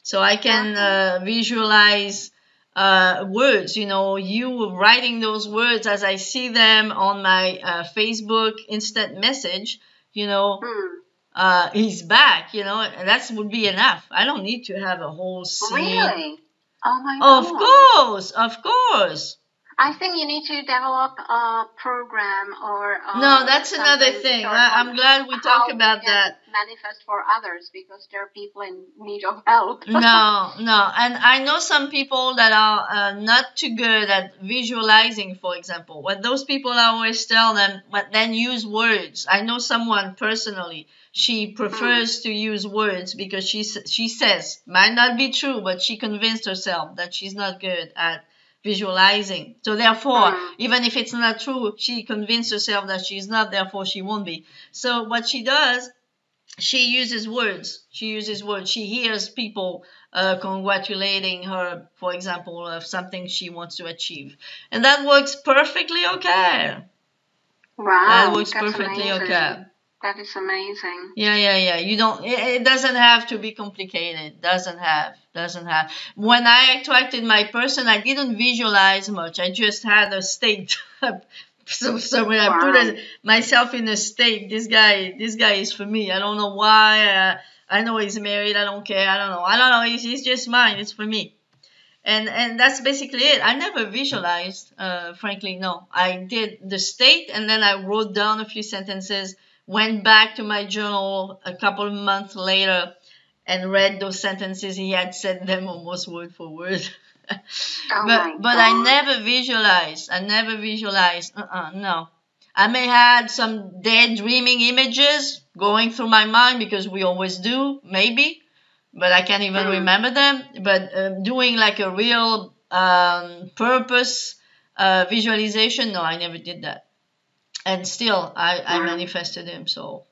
So I can Exactly. visualize words. You writing those words as I see them on my Facebook instant message. You know, Hmm. he's back. And that would be enough. I don't need to have a whole scene. Really? Oh my Of God. course, of course. I think you need to develop a program or No, that's another something thing. short on I'm glad we talk how we about can that. manifest for others because there are people in need of help. No, no. And I know some people that are not too good at visualizing, for example. What those people I always tell them, but then use words. I know someone personally. She Hmm. prefers to use words because she says might not be true, but she convinced herself that she's not good at visualizing. So therefore, Hmm. even if it's not true, she convinced herself that she's not. Therefore, she won't be. So what she does, she uses words. She hears people congratulating her, for example, of something she wants to achieve, and that works perfectly okay. That Wow, works that's perfectly amazing. okay. That is amazing. Yeah, yeah, yeah. You don't. It doesn't have to be complicated. Doesn't have. When I attracted my person, I didn't visualize much. I just had a state. So when I put Wow. myself in a state, this guy is for me. I don't know why. I know he's married. I don't care. I don't know. I don't know. He's just mine. It's for me. And that's basically it. I never visualized, frankly. No, I did the state, and then I wrote down a few sentences, went back to my journal a couple of months later, and read those sentences. He had said them almost word for word. Oh but my but I God. never visualized. No. I may had some daydreaming images going through my mind because we always do, maybe, but I can't even Hmm. remember them. But doing like a real purpose visualization, no, I never did that. And still, I Wow. manifested him. So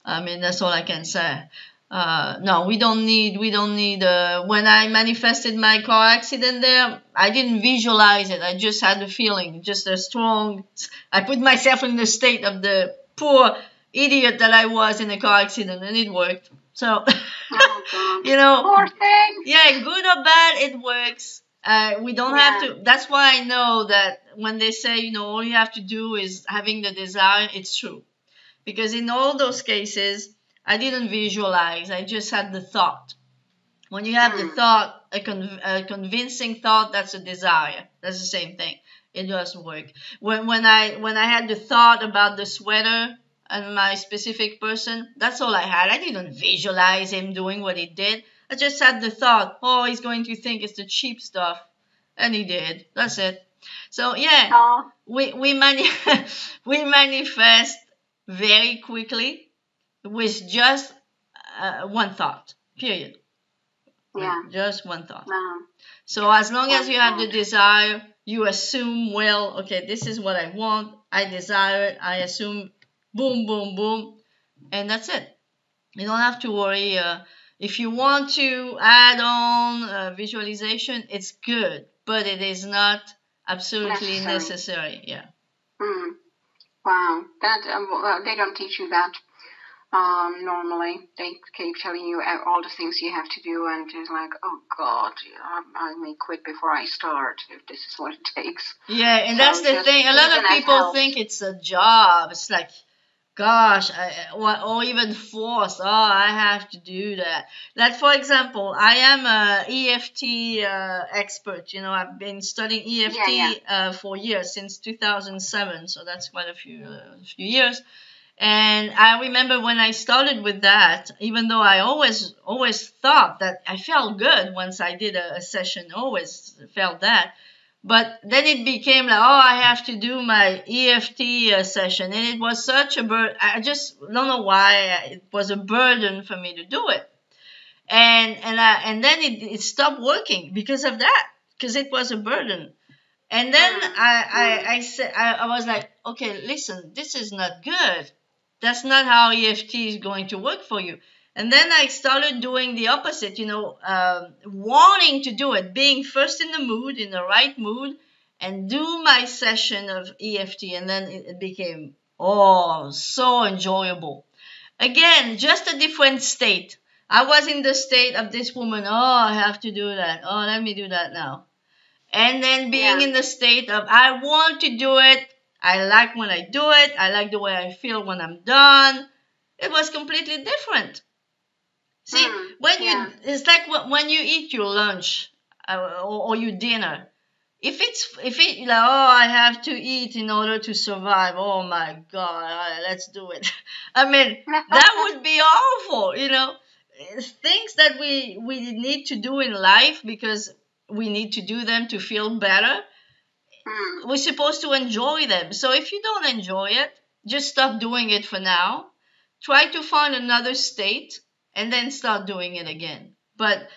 I mean, that's all I can say. No, we don't need, when I manifested my car accident there, I didn't visualize it. I just had the feeling, just a strong, I put myself in the state of the poor idiot that I was in a car accident and it worked. So, Oh God. you know, Poor thing. yeah, good or bad, it works. We don't have Yeah. to. That's why I know that when they say, all you have to do is having the desire, it's true. Because in all those cases, I didn't visualize, I just had the thought. When you have the Hmm. thought, a convincing thought, that's a desire. That's the same thing. It does work. When I had the thought about the sweater and my specific person, that's all I had. I didn't visualize him doing what he did. I just had the thought, oh, he's going to think it's the cheap stuff, and he did. That's it. So yeah, Oh. we manifest very quickly with just one thought. Period. Yeah. With just one thought. No. So as long as One you have the thought. desire, you assume, well, okay, this is what I want. I desire it. I assume, boom, boom, boom, and that's it. You don't have to worry. If you want to add on visualization, it's good, but it is not absolutely Necessary. necessary. Yeah. Hmm. Wow. That well, they don't teach you that. Normally, they keep telling you all the things you have to do, and it's like, oh God, I may quit before I start if this is what it takes. Yeah, and that's So the just thing. A lot even of as people helps. think it's a job. It's like, gosh, or even forced. Oh, I have to do that. Like, for example, I am a EFT expert. I've been studying Yeah, yeah. EFT for years, since 2007. So that's quite a few years. And I remember when I started with that, even though I always thought that I felt good once I did a session, always felt that. But then it became like, oh, I have to do my EFT session, and it was such a burden. I just don't know why it was a burden for me to do it, and then it stopped working because of that, because it was a burden. And then I said, I was like, okay, listen, this is not good. That's not how EFT is going to work for you. And then I started doing the opposite, wanting to do it, being first in the mood, in the right mood, and do my session of EFT. And then it became, oh, so enjoyable. Again, just a different state. I was in the state of this woman, oh, I have to do that. Oh, let me do that now. And then being Yeah. in the state of I want to do it. I like when I do it. I like the way I feel when I'm done. It was completely different. See, when Yeah. you it's like when you eat your lunch or your dinner. If it like, oh, I have to eat in order to survive. Oh my God, let's do it. I mean, that would be awful. Things that we need to do in life because we need to do them to feel better. We're supposed to enjoy them. So if you don't enjoy it, just stop doing it for now. Try to find another state and then start doing it again. But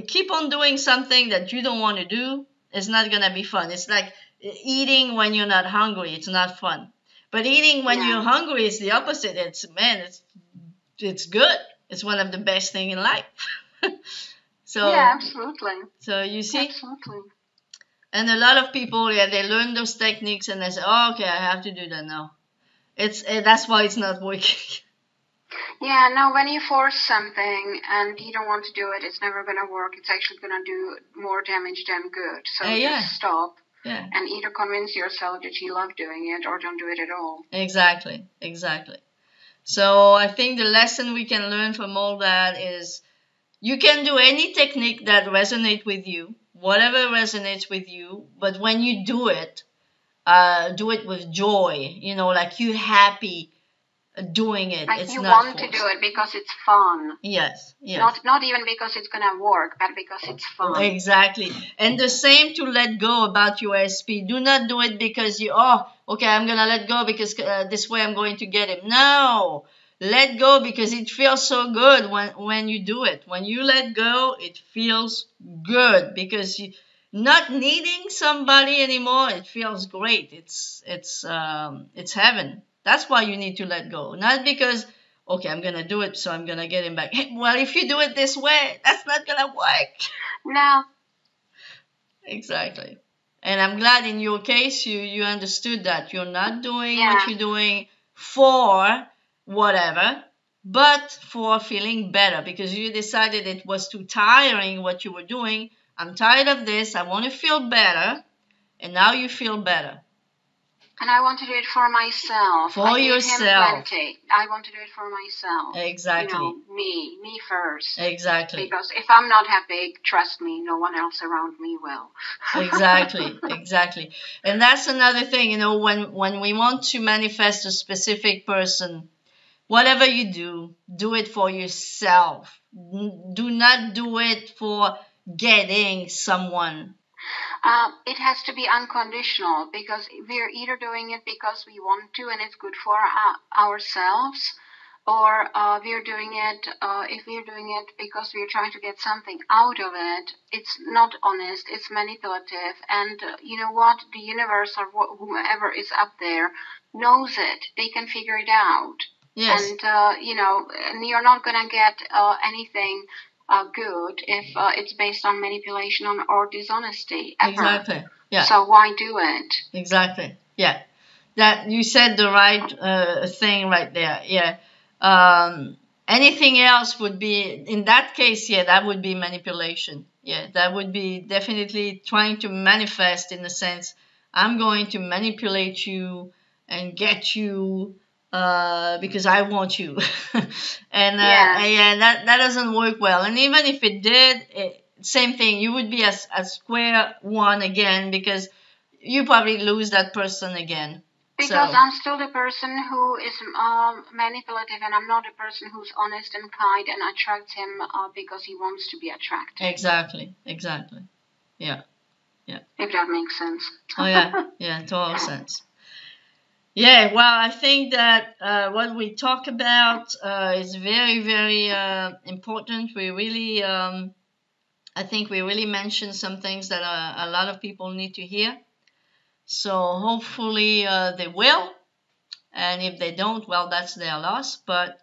keep on doing something that you don't want to do is not going to be fun. It's like eating when you're not hungry. It's not fun. But eating when Yeah. you're hungry is the opposite. It's good. It's one of the best thing in life. Yeah, so absolutely. so you see, Absolutely. and a lot of people, yeah, they learn those techniques and they say, oh, okay, I have to do that now. That's why it's not working. Yeah, no, when you force something and you don't want to do it, it's never going to work. It's actually going to do more damage than good. So just Yeah, stop yeah, and either convince yourself that you love doing it or don't do it at all. exactly, exactly. So I think the lesson we can learn from all that is you can do any technique that resonates with you, whatever resonates with you, but when you do it with joy, like you happy doing it. Like It's you not want to do forced. it because it's fun. Yes, yes. Not even because it's gonna work, but because it's fun. Exactly. And the same to let go about your SP. Do not do it because okay, I'm going to let go because this way I'm going to get him. No. Let go because it feels so good when you do it. When you let go, it feels good because you not needing somebody anymore, it feels great. It's heaven. That's why you need to let go. Not because okay, I'm gonna do it, so I'm gonna get him back. Well, if you do it this way, that's not gonna work. No. Exactly. And I'm glad in your case you understood that you're not doing what Yeah. you're doing for whatever, but for feeling better because you decided it was too tiring what you were doing. I'm tired of this. I want to feel better, and now you feel better And I want to do it for myself. I for gave him yourself. plenty. I want to do it for myself. Exactly. Me first. Exactly. Because if I'm not happy, trust me, no one else around me will. Exactly, exactly. And that's another thing, when we want to manifest a specific person, whatever you do it for yourself. Do not do it for getting someone. It has to be unconditional because we're either doing it because we want to and it's good for ourselves, or we're doing it if we're doing it because we're trying to get something out of it. It's not honest, it's manipulative, and you know what, the universe or whomever is up there knows it. They can figure it out. Yes, And and you're not going to get anything good if it's based on manipulation or dishonesty ever. exactly. Yeah, So why do it? exactly. Yeah. That you said the right thing right there. Yeah. Um, Anything else would be in that case. Yeah, that would be manipulation. Yeah, that would be definitely trying to manifest in the sense I'm going to manipulate you and get you because I want you, and Yeah. yeah, that doesn't work well. And even if it did, same thing. You would be a square one again because you probably lose that person again. Because So I'm still the person who is manipulative, and I'm not a person who's honest and kind and attracts him because he wants to be attracted. exactly, exactly. Yeah. Yeah. If that makes sense. Oh yeah. Yeah. Total sense. Yeah, well, I think that what we talk about is very, very important. I think we really mentioned some things that a lot of people need to hear. So hopefully they will. And if they don't, well, that's their loss. But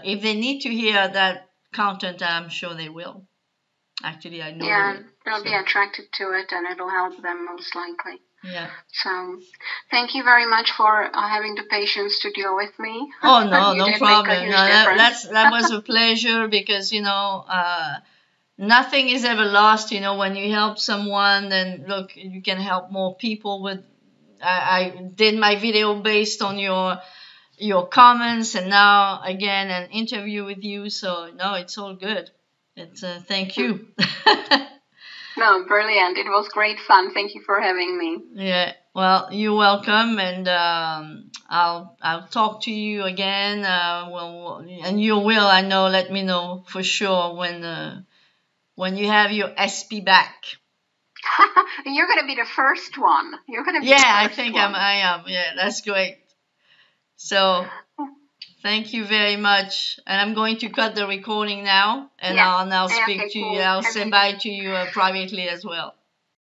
if they need to hear that content, I'm sure they will. Actually, I know they Yeah, will. they'll be So, attracted to it and it'll help them most likely. yeah. So, thank you very much for having the patience to deal with me. Oh no, You no did make a problem. No, huge difference. that was a pleasure because nothing is ever lost. When you help someone, then look, you can help more people with. I did my video based on your comments, and now again an interview with you. So no, it's all good. It's thank you. No, brilliant. It was great fun. Thank you for having me. Yeah. Well, you're welcome, and I'll talk to you again. And you will, I know. Let me know for sure when you have your SP back. You're going to be the first one. You're going to be Yeah, the I first think one. I am. Yeah, that's great. So thank you very much, and I'm going to cut the recording now, and Yeah. I'll now Yeah, speak okay, to you. cool. I'll Have say you bye to you privately as well.